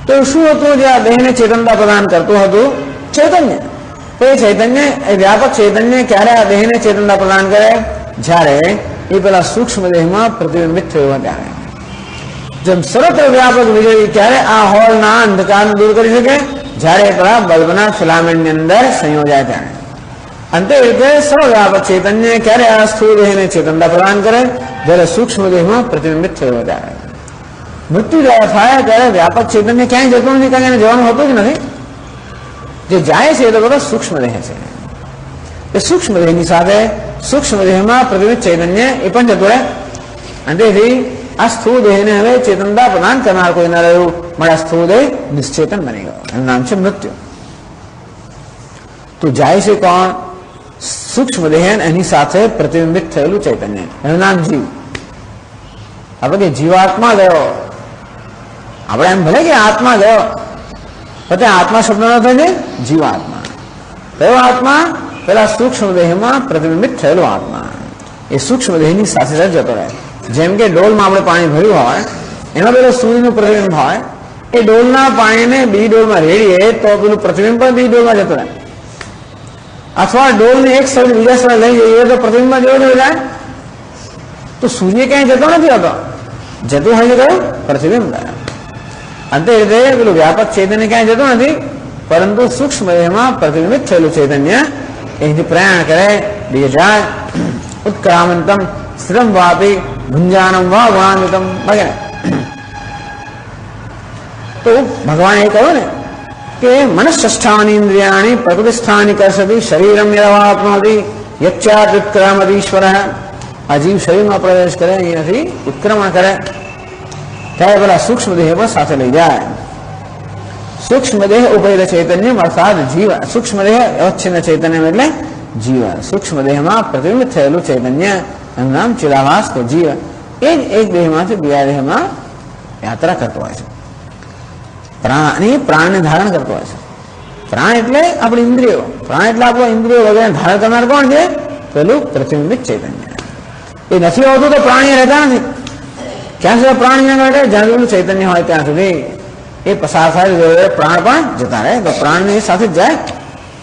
તો શું હતું જે આ દેહને ચેતનતા પ્રદાન કરતું હતું? ચૈતન્ય. તો એ ચૈતન્ય, એ વ્યાપક ચૈતન્ય ક્યારે આ દેહને ચેતનતા પ્રદાન કરે? જ્યારે એ પેલા સૂક્ષ્મ દેહમાં પ્રતિબિંબિત થયો ત્યારે. જેમ સર્વત્ર વ્યાપક વીજળી ક્યારે આ હોલના અંધકારને દૂર કરી શકે? જ્યારે પેલા બલ્બના ફિલામેન્ટની અંદર સંયોજાય ત્યારે. અંતે રીતે સર્વવ્યાપક ચૈતન્ય ક્યારે આ સ્થૂળ દેહને ચેતનતા પ્રદાન કરે? જ્યારે સૂક્ષ્મ દેહમાં પ્રતિબિંબિત થયો ત્યારે. મૃત્યુ જ્યારે થાય ત્યારે વ્યાપક ચૈતન્ય ક્યાંય જતું નથી, કારણ એને જવાનું હોતું જ નથી. જે જાય છે એ તો બધો સૂક્ષ્મ દેહ છે. એ સૂક્ષ્મ દેહની સાથે સૂક્ષ્મ દેહમાં પ્રતિબિંબિત ચૈતન્ય એ પણ જતું રહે. અને તેથી આ સ્થૂળ દેહને હવે ચેતનતા પ્રદાન કરનાર કોઈ ન રહ્યું, મારા સ્થૂળ દેહ નિશ્ચેતન બની ગયો. એનું નામ છે મૃત્યુ. તો જાય છે કોણ? સૂક્ષ્મ દેહ, એની સાથે પ્રતિબિંબિત થયેલું ચૈતન્ય, એનું નામ જીવ. આપણે કે જીવાત્મા ગયો, આપણે એમ ભલે કે આત્મા ગયો, પણ આત્મા શબ્દ ન થાય, જીવાત્મા. કયો આત્મા? પેલા સૂક્ષ્મ દેહમાં પ્રતિબિંબિત થયેલો આત્મા. એ સૂક્ષ્મ દેહની સાથે સાથે જતો રહે. જેમ કે ડોલમાં આપણે પાણી ભર્યું હોય, એમાં પેલું સૂર્યનું પ્રતિબિંબ હોય, એ ડોલના પાણીને બીજી ડોલમાં રેડીએ તો પેલું પ્રતિબિંબ પણ બીજી ડોલમાં જતો રહે. અથવા ડોલને એક સ્થળે બીજા સ્થળે લઈ જઈએ તો પ્રતિબિંબમાં જેવો થઈ જાય. તો સૂર્ય ક્યાંય જતો નથી હોતો, જતું હોય છે કયું? પ્રતિબિંબ. અંતે રીતે પેલું વ્યાપક ચૈતન્ય ક્યાંય જતું નથી, પરંતુ સૂક્ષ્મ દેહમાં પ્રતિબિંબિત થયેલું ચૈતન્ય એથી પ્રયાણ કરે, બીજે જાય. ઉત્ક્રામંતમ સ્થિરમ વાપી ભુંજાનમ વા ગુણાન્વિતમ વગેરે. તો ભગવાને એ કહ્યું ને કે મનઃષ્ઠાની ઇન્દ્રિયાણી પ્રકૃતિસ્થાની કરસતી શરીરમ યવાત્માથી યચ્ચાત ઉત્ક્રામતી ઈશ્વર. આ જીવ શરીરમાં પ્રવેશ કરે, અહીંયાથી ઉત્ક્રમણ કરે, ત્યારે પેલા સૂક્ષ્મ દેહ પણ સાથે લઈ જાય. સૂક્ષ્મ દેહ ઉપેદ ચૈતન્ય અર્થાત જીવ. સૂક્ષ્મ દેહ અવચ્છિન્ન ચૈતન્ય એટલે જીવ. સૂક્ષ્મ દેહમાં પ્રતિબિંબિત થયેલું ચૈતન્ય એનું નામ ચિદાભાસ કે જીવ. એ જ એક દેહમાંથી બીજા દેહમાં યાત્રા કરતો હોય છે. પ્રાણને ધારણ કરતો હોય છે. પ્રાણ એટલે આપણી ઇન્દ્રિયો. પ્રાણ એટલે આપણો ઇન્દ્રિયો વગેરે ધારણ કરનાર કોણ છે? પેલું પ્રતિબિંબિત ચૈતન્ય. એ નથી હોતું તો પ્રાણી રહેતા નથી. ક્યાં સુધી પ્રાણી રહે? જ્યાં સુધી ચૈતન્ય હોય ત્યાં સુધી. એ પસાર થાય પ્રાણ પણ જતા રહે, તો પ્રાણની સાથે જ જાય.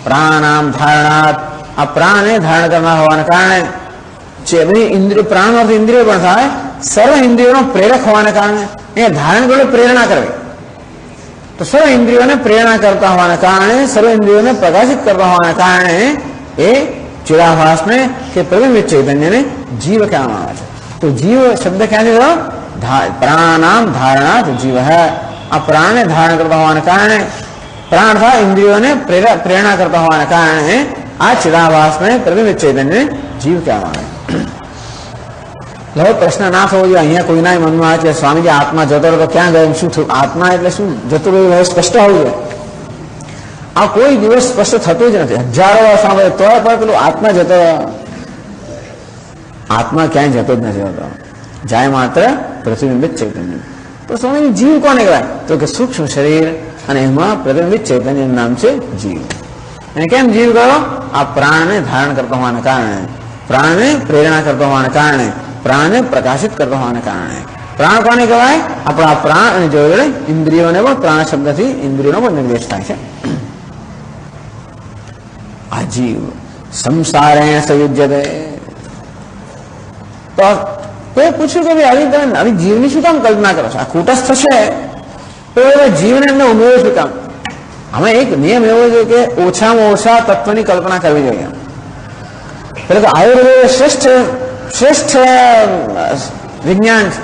પ્રાણામ ધારણાત, આ પ્રાણને ધારણ કરનાર હોવાને કારણે જે બધી ઇન્દ્રિય, પ્રાણમાંથી ઇન્દ્રિયો પણ થાય, સર્વ ઇન્દ્રિયોનો પ્રેરક હોવાને કારણે એ ધારણ કરે, પ્રેરણા કરવી. તો સર્વ ઇન્દ્રિયોને પ્રેરણા કરતા હોવાના કારણે, સર્વ ઇન્દ્રિયોને પ્રકાશિત કરતા હોવાના કારણે એ ચિદાભાસને કે પ્રતિબિંબિત ચૈતન્યને જીવ કહેવામાં આવે છે. તો જીવ શબ્દ ક્યાંથી થયો? પ્રાણામ ધારણાત જીવ. આ પ્રાણને ધારણ કરતા હોવાને કારણે, પ્રાણ થાય ઇન્દ્રિયોને પ્રેરણા કરતા હોવાના કારણે આ ચિદાભાસને પ્રતિબિંબિત ચૈતન્યને જીવ કહેવામાં આવે. હવે પ્રશ્ન ના થવો જોઈએ અહીંયા કોઈના મનમાં આવે કે સ્વામીજી આત્મા જતો રહ્યો તો ક્યાં ગયો, શું થયું? આત્મા એટલે શું? જતું રહ્યું હવે સ્પષ્ટ હોવું જોઈએ. આ કોઈ દિવસ સ્પષ્ટ થતું જ નથી. હજારો વાર સાંભળે તો પણ પેલું આત્મા જતો, આત્મા ક્યાંય જતો જ નથી હોતો. જાય માત્ર પ્રતિબિંબિત ચૈતન્ય. તો સ્વામીજી જીવ કોને કહેવાય? તો કે સૂક્ષ્મ શરીર અને એમાં પ્રતિબિંબિત ચૈતન્યનું નામ છે જીવ. અને કેમ જીવ ગયો? આ પ્રાણને ધારણ કરતા હોવાના કારણે, પ્રાણને પ્રેરણા કરતા હોવાના કારણે, પ્રાણને પ્રકાશિત કરતા હોવાને કારણે. પ્રાણ કોને કહેવાય? આપણા પ્રાણ અને જોડે ઇન્દ્રિયોને પણ પ્રાણ શબ્દથી ઇન્દ્રિયોનો પણ નિર્દેશ થાય છે. આ જીવ સંસારેણ સંયુજ્યતે. તો કોઈ પૂછ્યું કે આવી જીવની શું કામ કલ્પના કરો છો? આ કૂટસ્થ છે તો જીવને એમને ઉમેરો શું કામ? આમાં એક નિયમ એવો છે કે ઓછામાં ઓછા તત્વની કલ્પના કરવી જોઈએ. એટલે કે આયુર્વેદ શ્રેષ્ઠ વિજ્ઞાન છે.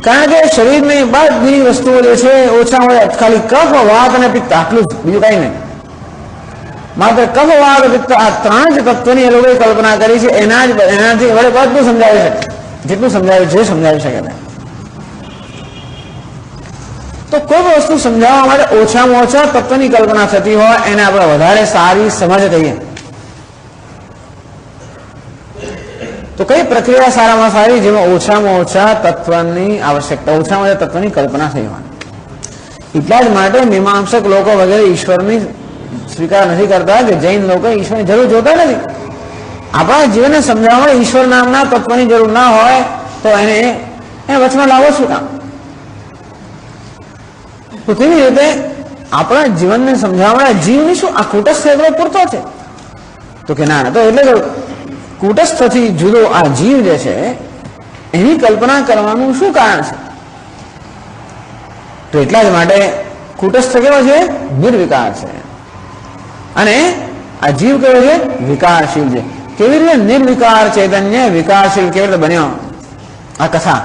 કારણ કે શરીરની બધી વસ્તુઓ જે છે ઓછામાં ખાલી કફ, વાત અને પિત્ત, આટલું જ, બીજું કઈ નહીં. માત્ર કફ વાગ પિત્ત આ ત્રણ જ તત્વની એ લોકોએ કલ્પના કરી છે. એનાથી વડે બધું સમજાવી શકે, જેટલું સમજાવ્યું છે સમજાવી શકે નહીં. તો કોઈ વસ્તુ સમજાવવા માટે ઓછામાં ઓછા તત્વની કલ્પના થતી હોય એને આપણે વધારે સારી સમજ કહીએ. તો કઈ પ્રક્રિયા સારામાં સારી? જેમાં ઓછામાં ઓછા તત્વની આવશ્યકતા, ઓછામાં ઓછા તત્વની કલ્પના થઈ હોય. એટલા જ માટે મીમાંસક લોકો વગેરે ઈશ્વરની સ્વીકાર નથી કરતા કે જૈન લોકો ઈશ્વરની જરૂર જોતા નથી. આપણા જીવનને સમજાવવા માટે ઈશ્વર નામના તત્વની જરૂર ના હોય તો એને વચમાં લાવો શું કામ? તો કેવી રીતે આપણા જીવનને સમજાવવા માટે જીવની શું આ કુટસ્થ એટલો પૂરતો છે? તો કે ના, તો એટલે કુટસ્થથી જુદો આ જીવ જે છે એની કલ્પના કરવાનું શું કારણ છે? તો એટલા જ માટે કુટસ્થ કેવો છે? નિર્વિકાર છે. અને આ જીવ કેવો છે? વિકારશીલ છે. કેવી રીતે નિર્વિકાર ચૈતન્ય વિકારશીલ કેવી રીતે બન્યો? આ કથા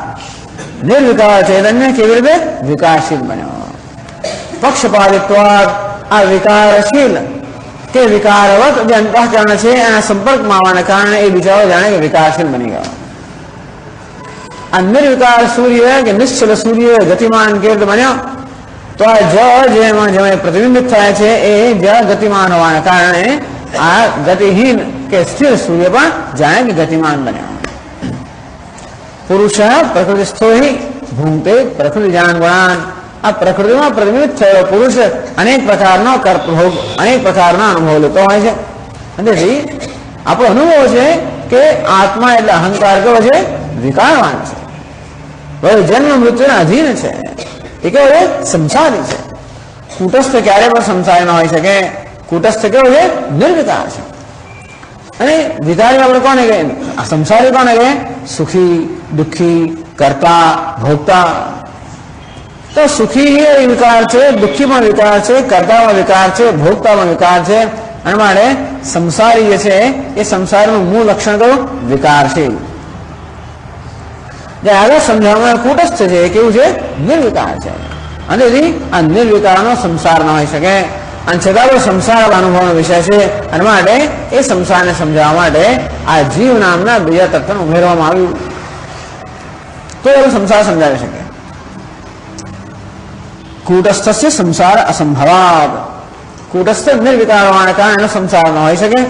નિર્વિકાર ચૈતન્ય કેવી રીતે વિકારશીલ બન્યો? પક્ષપાતિત્વ આ વિકારશીલ કે વિકારવત જે અંતઃકરણ છે એના સંપર્કમાં આવવાના કારણે એ બિચારો જાણે કે વિકારશીલ બની ગયો. આ નિર્વિકાર સૂર્ય કે નિશ્ચલ સૂર્ય ગતિમાન કેવી રીતે બન્યો? તો આ જેમાં પ્રતિબિંબિત થાય છે એ ગતિમાન હોવાના કારણે આ ગતિહીન કે સ્થિર સૂર્ય પણ જાણે કે ગતિમાન બન્યો. પુરુષ પ્રકૃતિસ્થો હિ ભૂંગતે પ્રકૃતિ જાન ગુણાન આ પ્રકૃતિમાં પ્રતિબિંબિત થયેલો પુરુષ અનેક પ્રકારનો કર્તભોગ અનેક પ્રકારના અનુભવ લેતો હોય છે. અને આપણો અનુભવ છે કે આત્મા એટલે અહંકાર કેવો છે? વિકારવાન છે. જન્મ મૃત્યુના અધીન છે. એ કેવો છે? સંસારી છે. કુટસ્થ ક્યારે પણ સંસારી ન હોઈ શકે. કુટસ્થ કેવો છે? નિર્વિકાર છે. અને વિકારી આપણે કોને કહીએ? આ સંસારી કોને કહીએ? સુખી, દુઃખી, કર્તા, ભોગતા. તો સુખી એ વિકાર છે, દુઃખી પણ વિકાર છે, કર્તામાં વિકાર છે, ભોગતામાં વિકાર છે. અને માટે સંસારી જે છે એ સંસારનું મૂળ લક્ષણ કયું? વિકાર છે. જે આગળ સમજાવવામાં કુટસ્થ છે એ કેવું છે? નિર્વિકાર છે. અને આ નિર્વિકારનો સંસાર ન હોઈ શકે. અને છતાં પણ સંસાર અનુભવનો વિષય છે. અને માટે એ સંસારને સમજાવવા માટે આ જીવ નામના બીજા તત્વને ઉમેરવામાં આવ્યું તો એ સંસાર સમજાવી શકે. કુટસ્થસ્ય સંસાર અસંભવાદ કુટસ્થ નિર્વિકાર હોવાના કારણે એનો સંસાર ન હોઈ શકે.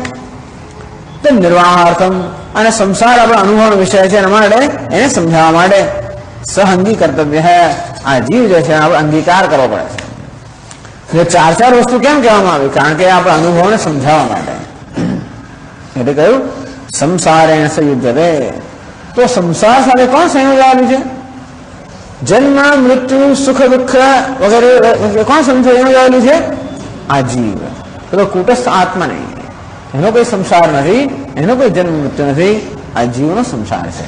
તો નિર્વાહાર્થમ અને સંસાર આપણા અનુભવનો વિષય છે. એના માટે એને સમજાવવા માટે સહંગી કર્તવ્ય હે આ જીવ જે છે આપણે અંગીકાર કરવો પડે છે. ચાર વસ્તુ કેમ કહેવામાં આવી? કારણ કે આપણા અનુભવને સમજાવવા માટે. એટલે કહ્યું સંસારેણ સંયુજ્યતે. તો સંસાર સાથે કોણ સંયોજાયેલું છે? જન્મ મૃત્યુ સુખ દુઃખ વગેરે કોણ સંયોજાયેલું છે? આ જીવ. તો કુટસ્થ આત્મા નહીં, એનો કોઈ સંસાર નથી, એનો કોઈ જન્મ મૃત્યુ નથી. આ જીવનો સંસાર છે.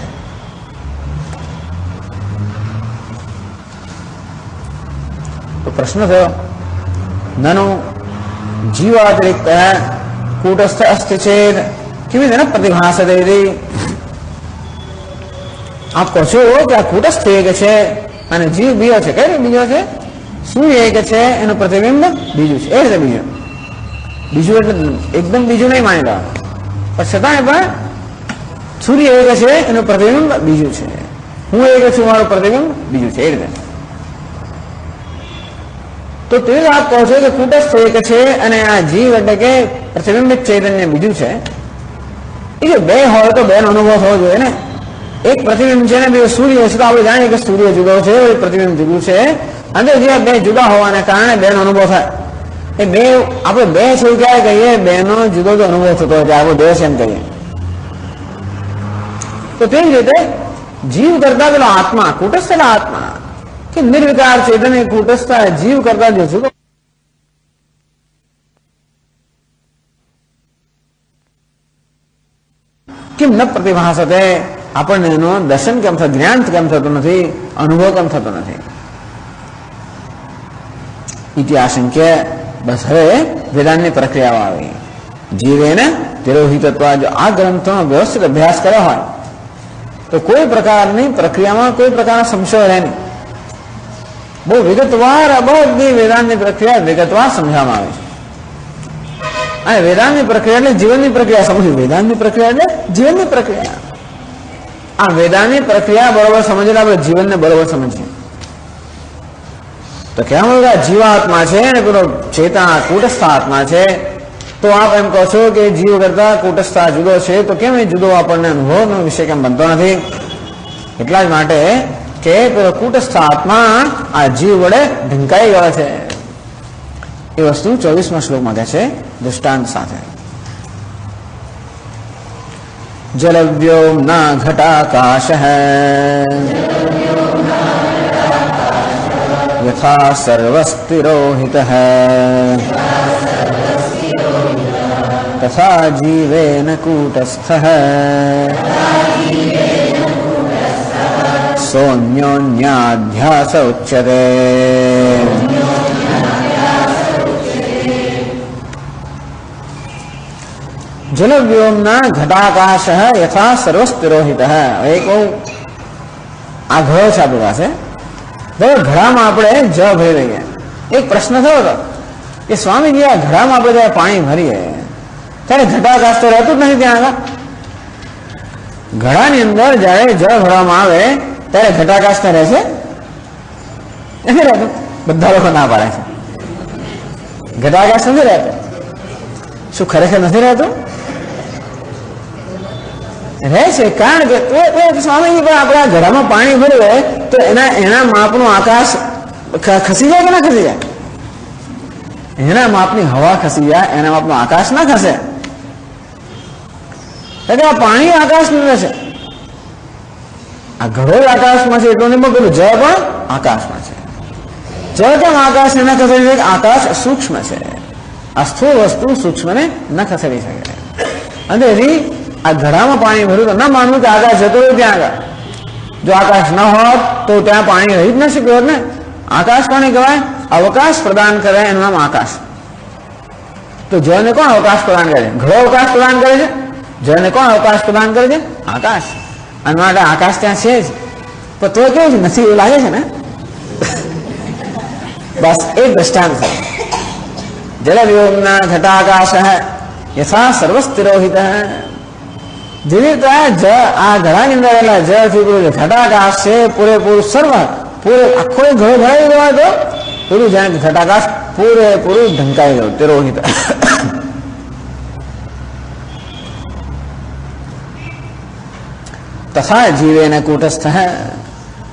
તો પ્રશ્ન થયો નનો જીવાતિરિક્ત કુટસ્થ અસ્તિ ચેત કેવી રીતે પ્રતિભાસતે? આપ કહો છો કે આ કુટસ્થ એક છે અને જીવ બીજો છે. કઈ રીતે બીજો છે? સૂર્ય એક છે, એનું પ્રતિબિંબ બીજું છે. એ રીતે બીજું એટલે એકદમ બીજું નહીં માની લો, પણ છતાંય પણ સૂર્ય એક છે, એનું પ્રતિબિંબ બીજું છે. હું એક છું, મારું પ્રતિબિંબ બીજું છે. એ રીતે તો તે આપ કહો છો કે કુટસ્થ એક છે અને આ જીવ એટલે કે પ્રતિબિંબિત ચૈતન્ય બીજું છે. એ જો બે હોય તો બેનો અનુભવ થવો જોઈએ ને. એક પ્રતિબિંબ છે ને બે સૂર્ય છે તો આપણે જાણીએ કે સૂર્ય જુદો છે, પ્રતિબિંબ જુદું છે. અને જે બે જુદા હોવાને કારણે બેનો અનુભવ થાય. એ બે આપણે બે છે એવું ક્યારે કહીએ? બેનો જુદો જો અનુભવ થતો હોય આપણે બે છે એમ કહીએ. તો તેવી રીતે જીવ કરતા પેલો આત્મા કુટસ્થ આત્મા કે નિર્વિકાર ચેતન કુટસ્થ જીવ કરતા જે જુદો કેમ ન પ્રતિભાસતે? આપણને એનો દર્શન કેમ થતું, જ્ઞાન કેમ થતું નથી, અનુભવ કેમ થતો નથી? ઇતિહાસંખ્ય બસ હવે વેદાંતની પ્રક્રિયામાં આવી. જીવેને તિરોહિતત્વ. જો આ ગ્રંથોનો વ્યવસ્થિત અભ્યાસ કર્યો હોય તો કોઈ પ્રકારની પ્રક્રિયામાં કોઈ પ્રકારના સંશય રહે નહીં. બહુ વિગતવાર બધી વેદાંતની પ્રક્રિયા વિગતવાર સમજાવવામાં આવે છે. અને વેદાંતની પ્રક્રિયા એટલે જીવનની પ્રક્રિયા સમજવું. વેદાંતની પ્રક્રિયા એટલે જીવનની પ્રક્રિયા. આ વેદાંતની પ્રક્રિયા બરોબર સમજીને આપણે જીવનને બરોબર સમજીએ તો કેમ જીવાત્મા છે ને પેલો ચેતા કુટસ્થ આત્મા છે. તો આપ એમ કહો છો કે જીવ કરતા કુટસ્થ જુદો છે, તો કેમ એ જુદો આપણને અનુભવનો વિષય કેમ બનતો નથી? એટલા જ માટે કે પેલો કુટસ્થ આત્મા આ જીવ વડે ઢંકાઈ ગયો છે. એ વસ્તુ 24મા શ્લોકમાં કહે છે દૃષ્ટાંત સાથે. જલવ્યોમ ના ઘટાકાશ યથા સર્વસ્તિરોહિત તથા જીવેન કૂટસ્થ સૌમ્યોન્યાધ્યાસ ઉચ્યતે. જલવ્યોમના ઘટાકાશ યથા સર્વસ્તિરોહિત. એક આ ઘડો છે આપણી પાસે. ઘડામાં આપણે જ ભરી રહીએ. એક પ્રશ્ન થયો હતો કે સ્વામીજી આ ઘડામાં આપણે જયારે પાણી ભરીએ ત્યારે ઘટાકાશ તો રહેતું જ નથી ત્યાં આગળ. ઘડાની અંદર જયારે જળ ભરવામાં આવે ત્યારે ઘટાકાશ તો રહે છે નથી રહેતું. બધા લોકો ના પાડે છે ઘટાકાશ નથી રહેતો. શું ખરેખર નથી રહેતું? રહે છે. કારણ કે સ્વામીજી પણ આપણે આ ઘડામાં પાણી ભર્યું હોય તો એના માપનું આકાશ ખસી જાય કે ના ખસી જાય? એના માપની હવા ખસી જાય, એના માપનું આકાશ ના ખસે. એટલે આ પાણી આકાશનું રહેશે. આ ઘડો આકાશમાં છે એટલું નહીં, પણ પેલું જળ પણ આકાશમાં છે. જળ કેમ આકાશ ને ન ખસેડી શકે? આકાશ સૂક્ષ્મ છે. આ સ્થૂળ વસ્તુ સૂક્ષ્મને ન ખસેડી શકે. અને એની આ ઘડામાં પાણી ભર્યું તો ન માનવું કે આકાશ જતો રહ્યું ત્યાં આગળ. જો આકાશ ન હોત તો ત્યાં પાણી રહી જ ન શક્યું હોત ને. આકાશ કોને કહેવાય? અવકાશ પ્રદાન કરે એનું નામ આકાશ. તો જળને કોણ અવકાશ પ્રદાન કરે છે? ઘડો અવકાશ પ્રદાન કરે છે. જળને કોણ અવકાશ પ્રદાન કરે છે? આકાશ. અને માટે આકાશ ત્યાં છે જ, પણ તો કેવું છે નથી એવું લાગે છે ને. બસ એ દ્રષ્ટાંત છે. જલવ્યોમના ઘટાકાશ યથા સર્વસ્તિરોહિત. જેવી રીતે આ ઘડાની અંદર એલા જળથી પૂરું ઘટાકાશ છે પૂરેપૂરું સર્વ આખો ઘડો ભરાઈ ગયો તો પૂરું જાણે ઘટાકાશ પૂરેપૂરું ઢંકાઈ ગયું. તિરોહિત. તથા જીવેન કૂટસ્થ.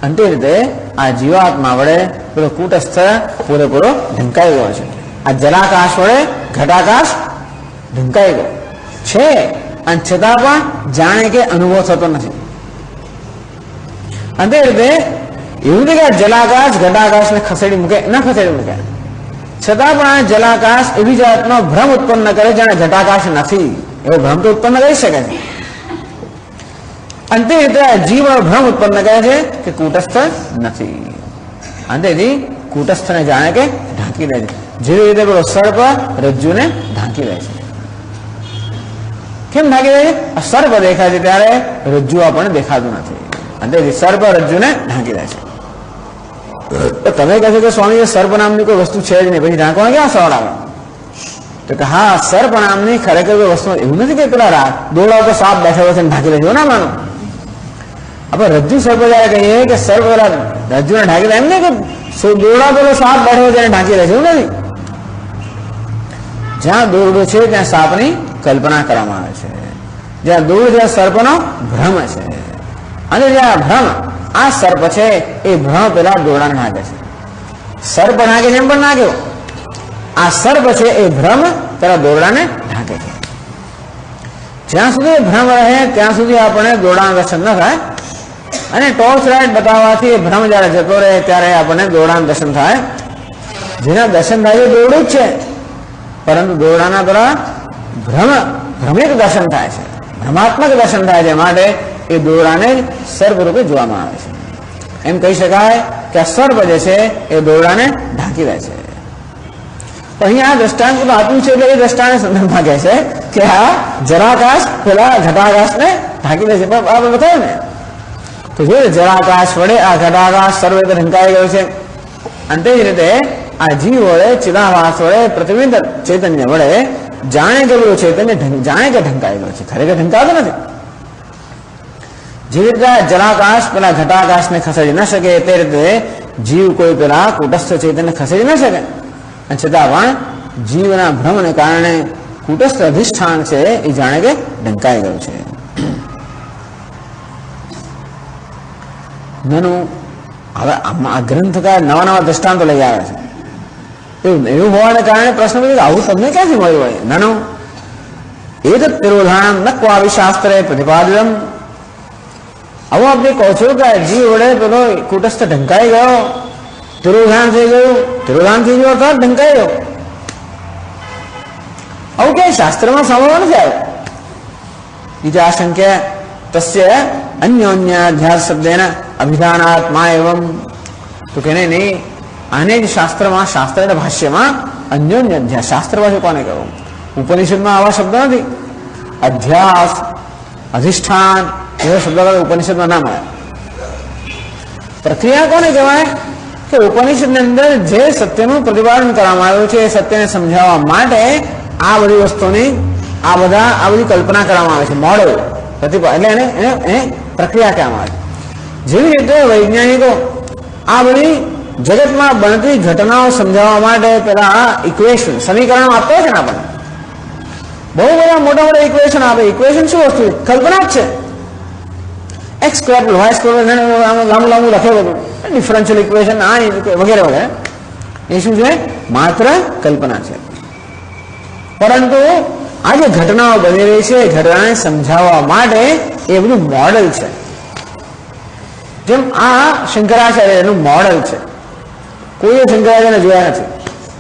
અને તે રીતે આ જીવાત્મા વડે પેલો કૂટસ્થ પૂરેપૂરો ઢંકાઈ ગયો છે. આ જલાકાશ વડે ઘટાકાશ ઢંકાઈ ગયો છે, અને છતાં પણ જાણે કે અનુભવ થતો નથી. અને તે રીતે એવું નથી કે જલાકાશ ઘટાકાશને ખસેડી મૂકે, ન ખસેડી મૂકે, છતાં પણ આ જલાકાશ એવી જાતનો ભ્રમ ઉત્પન્ન કરે જાણે ઘટાકાશ નથી. એવો ભ્રમ તો ઉત્પન્ન કરી શકે છે. અને તે રીતે આ જીવ ભ્રમ ઉત્પન્ન કરે છે કે કૂટસ્થ નથી. અને તેથી કૂટસ્થને જાણે કે ઢાંકી દે છે. જેવી રીતે પેલો સર્પ રજ્જુને ઢાંકી દે છે. કેમ ઢાંકી દે છે? આ સર્પ દેખાય છે ત્યારે રજ્જુ આપણને દેખાતું નથી. અને તેથી સર્પ રજ્જુને ઢાંકી દે છે. તો તમે કહેશો કે સ્વામી સર્પ નામની કોઈ વસ્તુ છે જ નહીં, પછી ઢાંકવાનો ક્યાં સવાલ આવે? તો કે હા, સર્પ નામની ખરેખર કોઈ વસ્તુ એવું નથી કે પેલા દોડા ઉપર સાપ બેઠો છે ઢાંકી દે છે, ના માનો. આપણે રજ્જુ સર્પ જયારે કહીએ કે સર્પ પેલા રજ્જુને ઢાંકી દે, એમ નહીં કે દોડા પેલો સાપ બેઠો છે ઢાંકી દે છે, એવું નથી. જ્યાં દોરડો છે ત્યાં સાપની કલ્પના કરવામાં આવે છે. જ્યાં દોરડો ત્યાં સર્પનો ભ્રમ છે. અને જ્યાં ભ્રમ આ સર્પ છે એ ભ્રમ પેલા દોરડાને નાખે છે. સર્પ નાખે છે એમ પણ નાખ્યો. આ સર્પ છે એ ભ્રમ પેલા દોરડાને ઢાંકે છે. જ્યાં સુધી ભ્રમ રહે ત્યાં સુધી આપણને દોરડાનું દર્શન ન થાય. અને ટોર્ચ લાઇટ બતાવવાથી ભ્રમ જયારે જતો રહે ત્યારે આપણને દોરડાનું દર્શન થાય. જેના દર્શન થાય એ દોરડું જ છે, પરંતુ દોરડાના દ્વારા ભ્રમિક દર્શન થાય છે, ભ્રમાત્મક દર્શન થાય છે. માટે એ દોરડાને સર્પ રૂપે જોવામાં આવે છે. એમ કહી શકાય કે આ સર્પ જે છે એ દોરડાને ઢાંકી દે છે. તો અહીંયા આ દ્રષ્ટાંત આપ્યું છે એટલે એ દ્રષ્ટાંત સંદર્ભમાં કહે છે કે આ જરાકાશ પેલા ઘટાકાશને ઢાંકી દે છે. પણ આપણે બતાવ્યું ને તો જોઈએ જરાકાશ વડે આ ઘટાકાશ સર્વે ઢંકાઈ ગયો છે. અને તે જ રીતે આ જીવ વડે ચિદાભાસ વડે પ્રતિબિંબ ચૈતન્ય વડે જાણે કે પેલો ચૈતન્ય જાણે કે ઢંકાઈ ગયો છે, ખરેખર ઢંકાતો નથી. જેવી રીતે જલાકાશ પેલા ઘટાકાશને ખસેડી ન શકે તે રીતે જીવ કોઈ પેલા કુટસ્થ ચૈતન્ય ખસેડી ન શકે. અને છતાં પણ જીવના ભ્રમને કારણે કુટસ્થ અધિષ્ઠાન છે એ જાણે કે ઢંકાઈ ગયું છે. નનું હવે આ ગ્રંથકાર નવા નવા દ્રષ્ટાંતો લઈ આવે છે. એવું હોવાને કારણે પ્રશ્ન પૂછે આવું તમને ક્યાંથી મળ્યું હોય? નાનું એતत् તિરોધાન ન ક્વાવિ શાસ્ત્રે પ્રતિપાદિતમ. આવું આપણે કહો છો કે જીવ વડે પેલો કુટસ્થ ઢંકાઈ ગયો, તિરોધાન થઈ ગયું, તિરોધાન થઈ ગયો અર્થાત ઢંકાઈ ગયો. આવું ક્યાંય શાસ્ત્રમાં સાંભળવા નથી આવ્યું. બીજા આશંક્ય તસ્ય અન્યોન્યાધ્યાસ શબ્દેન અભિધાનાત્મા એવમ. તો કે નહીં, આને જ શાસ્ત્રમાં, શાસ્ત્ર એટલે ભાષ્યમાં અન્યોન્ય અધ્યાસ, શાસ્ત્ર ભાષા કોને કહ્યું? ઉપનિષદમાં આવા શબ્દ નથી. અધ્યાસ, અધિષ્ઠાન એવા શબ્દ ઉપનિષદમાં ના મળે. પ્રક્રિયા કોને કહેવાય? કે ઉપનિષદની અંદર જે સત્યનું પ્રતિપાદન કરવામાં આવ્યું છે એ સત્યને સમજાવવા માટે આ બધી વસ્તુની આ બધી કલ્પના કરવામાં આવે છે. મોડેલ પ્રતિપાદન એટલે એને પ્રક્રિયા કહેવામાં આવે છે. જેવી રીતે વૈજ્ઞાનિકો આ બધી જગતમાં બનતી ઘટનાઓ સમજાવવા માટે પેલા ઇક્વેશન, સમીકરણ આપતો છે ને આપણને. બહુ બધા મોટા મોટા ઇક્વેશન આપે. ઇક્વેશન શું વસ્તુ? કલ્પના જ છે. એક્સ સ્ક્વેર વાય સ્ક્વેર લાંબુ લાંબુ લખે બધું, ડિફરન્શિયલ ઇક્વેશન આ વગેરે વગેરે. એ શું છે? માત્ર કલ્પના છે. પરંતુ આ જે ઘટનાઓ બની રહી છે એ ઘટનાને સમજાવવા માટે એ બધું મોડેલ છે. જેમ આ શંકરાચાર્યનું મોડેલ છે. કોઈએ શંકરાચાર્યને જોયા નથી.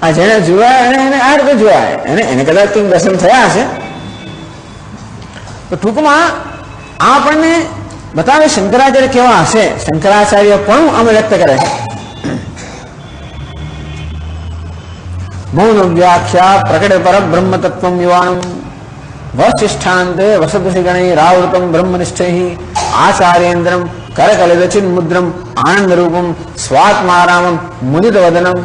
આ જેને જોયા એને આ રીતે જોયા, એને કદાચ કંઈક દર્શન થયા હશે. તો ટૂંકમાં આ આપણને બતાવે શંકરાચાર્ય કેવા હશે. શંકરાચાર્ય પણ અમે વ્યક્ત કરે છે. મૌન વ્યાખ્યા પ્રકટ પર બ્રહ્મ તત્વમ યુવાનમ વશિષ્ઠાંતે વસદશી ગણૈ રાવૃતમ બ્રહ્મનિષ્ઠૈ આચાર્યેન્દ્રમ કરકલિત મુદ્રમ આનંદ રૂપમ સ્વાત્મારામમ મુદિત વદનમ.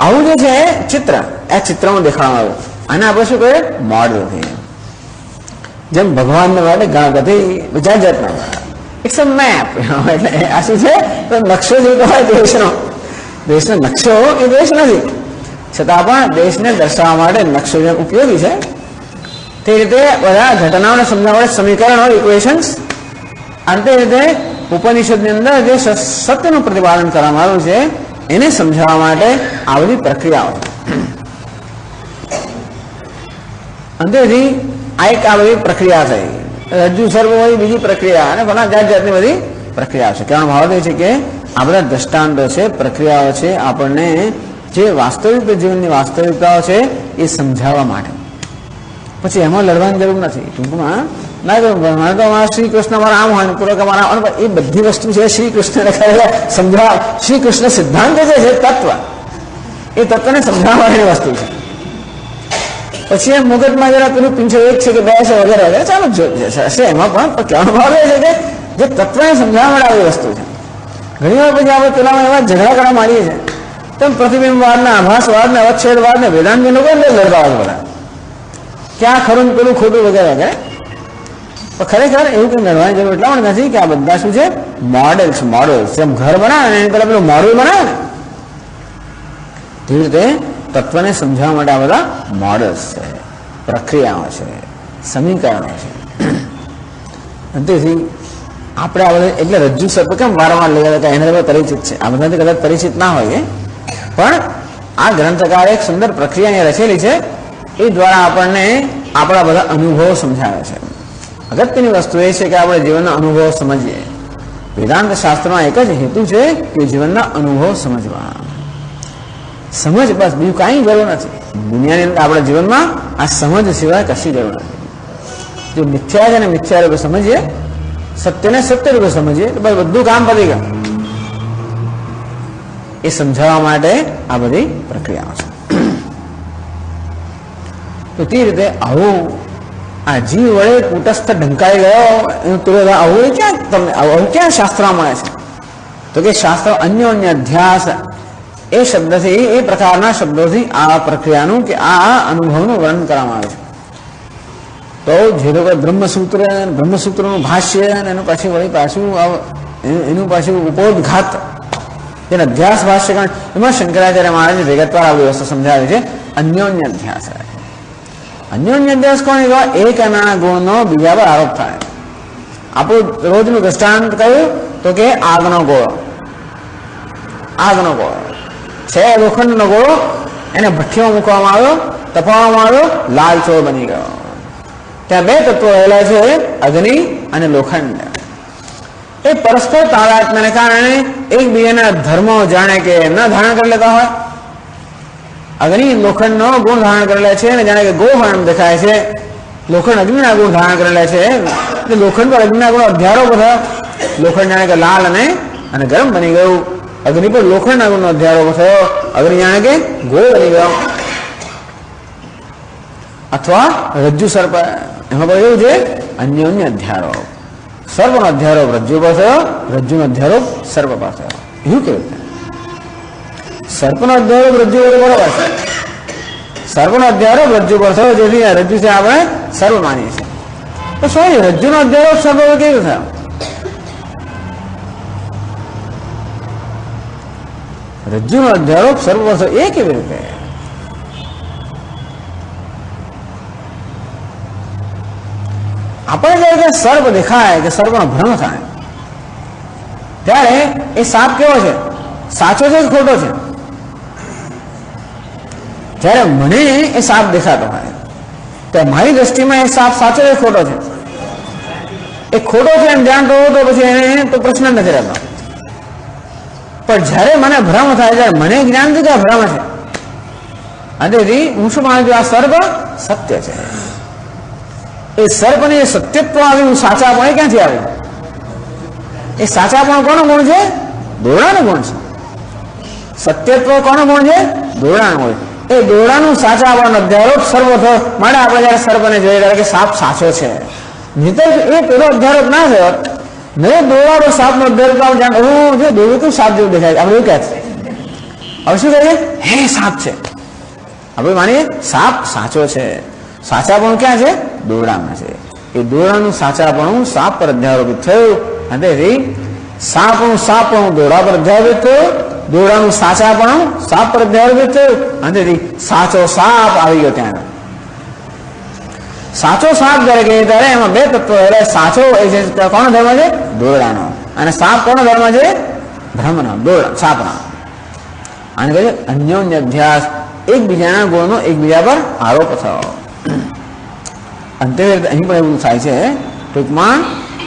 આવું જે છે ચિત્ર, આ ચિત્રમાં દેખાડવામાં આવ્યું. આને આપણે શું કહીએ? મોડલ કહીએ. જેમ ભગવાનને માટે ગણપતિ જાત જાતના ઇટ્સ અ મેપ. એટલે આ શું છે? તો નકશો જોઈતો હોય દેશનો નકશો એ દેશ નથી, છતાં પણ દેશને દર્શાવવા માટે નકશો જેમ ઉપયોગી છે તે રીતે બધા ઘટનાઓને સમજાવવા માટે સમીકરણો, ઇક્વેશન્સ. અંતે રીતે ઉપનિષદની અંદર જે સત્યનું પ્રતિપાદન કરવામાં આવ્યું છે એને સમજાવવા માટે આ બધી પ્રક્રિયાઓ છે. અંતેથી આ બધી પ્રક્રિયા થઈ. રજ્જુ સર્વ હોય બીજી પ્રક્રિયા, અને ઘણા જાત જાતની બધી પ્રક્રિયા છે. કારણ ભાવ એ છે કે આ બધા દ્રષ્ટાંતો છે, પ્રક્રિયાઓ છે, આપણને જે વાસ્તવિક જીવનની વાસ્તવિકતાઓ છે એ સમજાવવા માટે. પછી એમાં લડવાની જરૂર નથી. ટૂંકમાં ના કહ્યું તો અમારા શ્રી કૃષ્ણ મારા આમ હોય, પૂર્વક અમારા એ બધી વસ્તુ છે શ્રી કૃષ્ણને સમજાવવા. શ્રી કૃષ્ણ સિદ્ધાંત જે છે તત્વ, એ તત્વને સમજાવવા માટેની વસ્તુ છે. પછી એમ મગજમાં જરા પેલું પીંછો એક છે કે બે છે વગેરે વગેરે ચાલો હશે. એમાં પણ કહેવાનો ભાવ એ છે કે જે તત્વને સમજાવવા માટે આવી વસ્તુ છે. ઘણી વાર પછી આપણે પેલામાં એવા ઝઘડા કરવા માંડીએ છીએ. તેમ પ્રતિબિંબવાદના, આભાસવાદના, અવચ્છેદવાદને વેદાંતની લોકો અંદર લડતા હોય બધા, ક્યાં ખરું પેલું ખોટું વગેરે વગેરે. પણ ખરેખર એવું કંઈ લડવાની જરૂર એટલા પણ નથી કે આ બધા શું છે? મોડેલ છે. મોડેલ જેમ ઘર બનાવે ને એની પેલા પેલું મોડેલ બનાવે ને તેવી રીતે તત્વને સમજાવવા માટે આ બધા મોડેલ્સ છે, પ્રક્રિયાઓ છે, સમીકરણો છે. અંતેથી આપણે આ બધા એટલે રજ્જુ સર્પ કેમ વારંવાર લઈ આવ્યા? એના બધા પરિચિત છે. આ બધાથી કદાચ પરિચિત ના હોય, પણ આ ગ્રંથકારે એક સુંદર પ્રક્રિયા રચેલી છે. એ દ્વારા આપણને આપણા બધા અનુભવો સમજાવે છે. અગત્યની વસ્તુ એ છે કે આપણે જીવનના અનુભવો સમજીએ. વેદાંત શાસ્ત્રમાં એક જ હેતુ છે કે જીવનના અનુભવો સમજવા. સમજ બસ, બીજું કાંઈ જરૂર નથી દુનિયાની અંદર. આપણા જીવનમાં આ સમજ સિવાય કશી જરૂર નથી. જો મિથ્યા છે ને મિથ્યા રૂપે સમજીએ, સત્યને સત્ય રૂપે સમજીએ તો બસ બધું કામ પતી ગયું. એ સમજાવવા માટે આ બધી પ્રક્રિયાઓ છે. તો તે રીતે આવું આ જીવ વડે કુટસ્થ ઢંકાઈ ગયો એનું તુરંત આવું ક્યાં તમને આવું ક્યાં શાસ્ત્રમાં મળે છે? તો કે શાસ્ત્ર અન્યોન્ય અધ્યાસ એ શબ્દથી, એ પ્રકારના શબ્દોથી આ પ્રક્રિયાનું કે આ અનુભવનું વર્ણન કરવામાં આવે છે. તો જે લોકો બ્રહ્મસૂત્રનું ભાષ્ય અને એનું પછી વળી એનું પાછું ઉપોદઘાત, જેને અધ્યાસ ભાષ્ય, એમાં શંકરાચાર્ય મહારાજે વિગતવાર આ વ્યવસ્થા સમજાવે છે. અન્યોન્ય અધ્યાસ. અન્યોન્ય અધ્યાસ કોણ? એકના ગુણનો બીજા પર આરોપ થાય. આપણું રોજનું દ્રષ્ટાંત કહ્યું તો કે આગનો ગોળો છે, લોખંડનો ગોળો, એને ભઠ્ઠીમાં મૂકવામાં આવ્યો, તપાવવામાં આવ્યો, લાલ ચોળ બની ગયો. ત્યાં બે તત્વો રહેલા છે, અગ્નિ અને લોખંડ. એ પરસ્પર તાદાત્મ્યને કારણે એકબીજાના ધર્મો જાણે કે ન ધારણ કરી લેતા હોય. અગ્નિ લોખંડનો ગુણ ધારણ કરેલા છે અને જાણે કે ગોવર્ણ દેખાય છે, લોખંડ અગ્નિના ગુણ ધારણ કરેલા છે. લોખંડ પર અગ્નિના ગુણ અધ્યારો બધા, લોખંડ જાણે કે લાલ અને ગરમ બની ગયું, અગ્નિ પર લોખંડના ગુણનો અધ્યારો થયો, અગ્નિ જાણે કે ગોળ બની ગયો. અથવા રજ્જુ સર્પ, એમાં પણ એવું છે અન્યોન્ય અધ્યારો. સર્પનો અધ્યારોપ રજ્જુ પર થયો, રજ્જુનો અધ્યારોપ સર્પ પર થયો. એવું કેવું છે? સર્પનો અધ્યારોપ રજ્જુ પર બરોબર છે, સર્પનો અધ્યારોપ રજ્જુ પર થયો, જેથી રજ્જુ છે આપણે સર્પ માનીએ છીએ. તો સોરી, રજ્જુનો અધ્યારોપ સર્પ પર કેવું થયો? રજ્જુનો અધ્યારોપ સર્પ પર થયો, એ કેવી રીતે? આપણે જયારે સર્પ દેખાય કે સર્પનો ભ્રમ થાય ત્યારે એ સાપ કેવો છે? સાચો છે કે ખોટો છે? જયારે મને એ સાપ દેખાતો હોય ત્યારે મારી દ્રષ્ટિમાં એ સાપ સાચો છે ખોટો છે? એ ખોટો છે એમ જાણતો હોય તો પછી એને તો પ્રશ્ન નથી રહેતો. પણ જયારે મને ભ્રમ થાય, ત્યારે મને જ્ઞાન છે કે આ ભ્રમ છે, અને હું શું માનું છું? આ સર્પ સત્ય છે. એ સર્પને એ સત્યત્વ આવ્યું, સાચાપણ ક્યાંથી આવ્યું? એ સાચાપણ કોનો ગુણ છે? દોરડાનો ગુણ છે. સત્યત્વ કોનો ગુણ છે? દોરડાનો ગુણ. એ દોરડાનું સાચાપણ અધ્યારોપ સર્વ થયો. માટે આપણે જયારે સર્પને જોઈએ ત્યારે કે સાપ સાચો છે, નહીતર એ પેલો અધ્યારોપ ના થયો. નહીં દોરડા પર સાપનો અધ્યારોપ જાણ, જો દોરું તો સાપ જેવું દેખાય, આપણે એવું કહે છે. હવે શું કહીએ? હે સાપ છે. આપણે માનીએ સાપ સાચો છે. સાચાપણું ક્યાં છે? દોરડામાં છે. એ દોરડાનું સાચાપણું સાપ પર અધ્યારોપિત થયું, અને સાપનું દોરડા પર અધ્યારોપિત થયું, દોરડાનું સાચાપણું સાપ પર અધ્યારોપિત થયું, અને સાચો સાપ આવી ગયો. ત્યાં સાચો સાપ જયારે કહે ત્યારે એમાં બે તત્વો, એટલે સાચો એ છે કોનો ધર્મ છે? દોરડાનો. અને સાપ કોનો ધર્મ છે? ભ્રમનો, દોરડા સાપનો. આને કહે છે અન્યોન્ય અધ્યાસ. એકબીજાના ગુણનો એકબીજા પર આરોપ થયો. અંતે અહીં પણ એવું થાય છે. ટૂંકમાં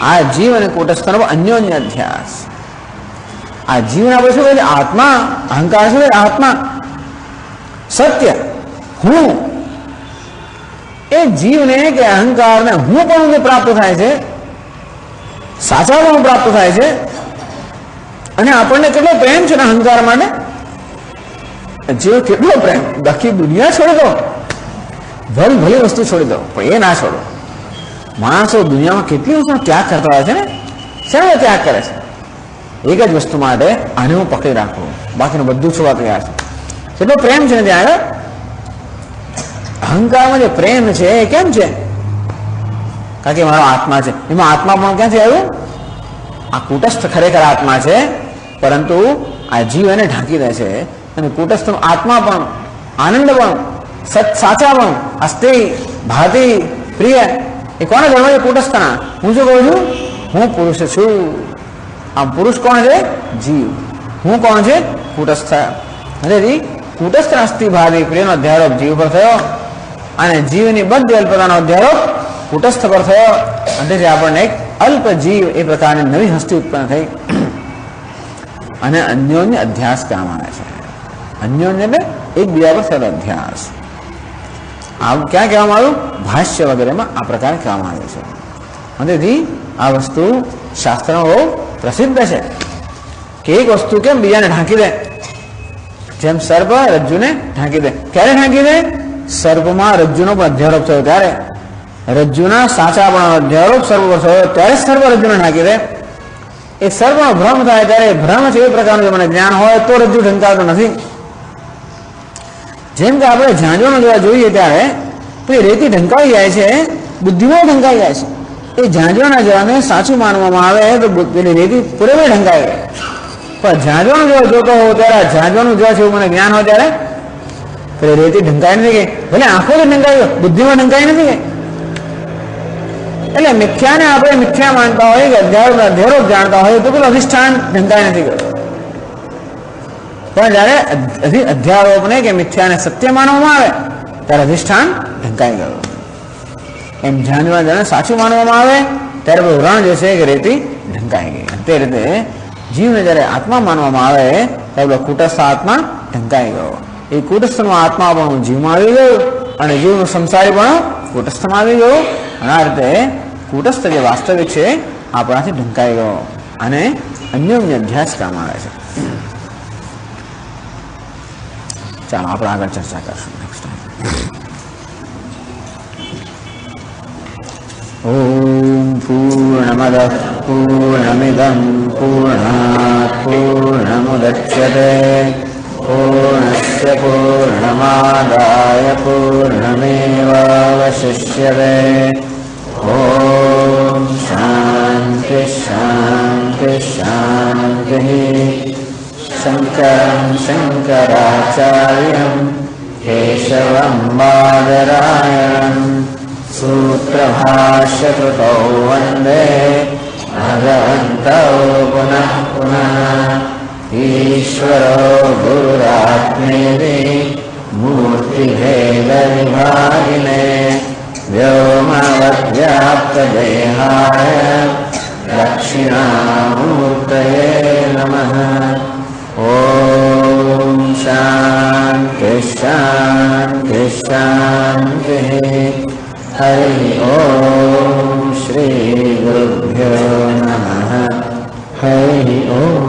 આ જીવ અને કૂટસ્થનો અન્યોન્ય અધ્યાસ. આ જીવને આપણે શું કહે? આત્મા. અહંકાર શું? આત્મા. સત્ય હું. એ જીવને કે અહંકારને હું પણ જે પ્રાપ્ત થાય છે, સાચા પણ પ્રાપ્ત થાય છે. અને આપણને કેટલો પ્રેમ છે ને અહંકાર માટે? જીવ કેટલો પ્રેમ! બાકી દુનિયા છોડી દો, ભલી વસ્તુ છોડી દો, પણ એ ના છોડો. માણસો દુનિયામાં કેટલી વસ્તુ ત્યાગ કરતા હોય છે ને. શેનો ત્યાગ કરે છે? એક જ વસ્તુ માટે, આને હું પકડી રાખું, બાકીનું બધું છોડવા તૈયાર છે. કેટલો પ્રેમ છે ને ત્યાં આગળ. અહંકારમાં જે પ્રેમ છે એ કેમ છે? કારણ કે મારો આત્મા છે. એમાં આત્મા પણ ક્યાંથી આવ્યું? આ કૂટસ્થ ખરેખર આત્મા છે, પરંતુ આ જીવ એને ઢાંકી દે છે. અને કૂટસ્થ આત્મા પણ, આનંદ પણ, સાચા પણ, અસ્થિ ભાતિ પ્રિય, એ કોને ધર્મ છે? કૂટસ્થના. હું શું કહું છું? હું પુરુષ છું. આ પુરુષ કોણ છે? જીવ. હું કોણ છે? કૂટસ્થ. અને કૂટસ્થ અસ્થિ ભાતિ પ્રિયનો અધ્યારોપ જીવ પર થયો, અને જીવની બધી અલ્પતાનો અધ્યારોપ કૂટસ્થ પર થયો. અને આપણને એક અલ્પ જીવ એ પ્રકારની નવી હસ્તી ઉત્પન્ન થઈ. અને અન્યોન્ય અધ્યાસ કહેવામાં આવે છે. અન્યોન્ય એટલે એકબીજા પર થયેલો અધ્યાસ. આ ક્યાં કહેવામાં આવ્યું? ભાષ્ય વગેરેમાં આ પ્રકારે કહેવામાં આવ્યું છે. અને આ વસ્તુ શાસ્ત્રમાં બહુ પ્રસિદ્ધ છે કે એક વસ્તુ કેમ બીજાને ઢાંકી દે? જેમ સર્પ રજ્જુને ઢાંકી દે. ક્યારે ઢાંકી દે? સર્પમાં રજ્જુનો પણ અધ્યારોપ થયો ત્યારે, રજ્જુના સાચા પણ અધ્યારોપ સર્પ પર થયો ત્યારે સર્પ રજ્જુને ઢાંકી દે. એ સર્પનો ભ્રમ થાય ત્યારે ભ્રમ છે એ પ્રકારનું મને જ્ઞાન હોય તો રજ્જુ ઢંકાતો નથી. જેમ કે આપણે ઝાંઝોણો જેવા જોઈએ ત્યારે પેલી રેતી ઢંકાઈ જાય છે, બુદ્ધિમાં ઢંકાઈ જાય છે. એ ઝાંઝોણા જેવાને સાચું માનવામાં આવે તો પેલી રેતી પૂરેપૂરી ઢંકાઈ જાય. પણ ઝાંઝોણું જેવો જોતો હોઉં ત્યારે ઝાંઝોણું જેવા છે એવું મને જ્ઞાન હોય ત્યારે પેલી રેતી ઢંકાઈ નથી ગઈ, ભલે આંખોથી ઢંકાઈ ગયો, બુદ્ધિમાં ઢંકાઈ નથી ગઈ. એટલે મિથ્યાને આપણે મિથ્યા માનતા હોય કે અધ્યારો જાણતા હોય તો પેલું અધિષ્ઠાન ઢંકાઈ નથી ગયું. પણ જયારે અધ્યારોપને કે મિથ્યાને સત્ય માનવામાં આવે ત્યારે અધિષ્ઠાન ઢંકાઈ ગયું. એમ ઝાંઝોણા જેને સાચું માનવામાં આવે ત્યારે પેલું રણ જે છે કે રેતી ઢંકાઈ ગઈ. તે રીતે જીવને જ્યારે આત્મા માનવામાં આવે ત્યારે પેલો કુટસ્થ આત્મા ઢંકાઈ ગયો. એ કુટસ્થનો આત્મા પણ જીવમાં આવી ગયું અને જીવનું સંસારી પણ કુટસ્થમાં આવી ગયું. અને આ રીતે કુટસ્થ જે વાસ્તવિક છે આપણાથી ઢંકાઈ ગયો અને અન્યોન્ય અધ્યાસ કામ આવે છે. ચાલો આપણે આગળ ચર્ચા કરશું નેક્સ્ટ ટાઈમ. ઓમ પૂર્ણમદ પૂર્ણમિદં પૂર્ણાત પૂર્ણમુદચ્યતે પૂર્ણસ્ય પૂર્ણમાદાય પૂર્ણમેવાવશિષ્યતે. ઓમ શાંતિ શાંતિ શાંતિ. શંકરં શંકરાચાર્યં કેશવં બાદરાયણં સૂત્રભાષ્યકૃતૌ વંદે ભગવन्तૌ પુનઃ પુનઃ. ઈશ્વરો ગુરુરાત્મેતિ મૂર્તિભેદવિભાગિને વ્યોમવદ્વ્યાપ્તદેહાય દક્ષિણામૂર્તયે નમઃ. ઓમ શાંતિ શાંતિ શાંતિ. હરિ ઓમ શ્રી ગુરુભ્યો નમઃ. હરિ ઓમ.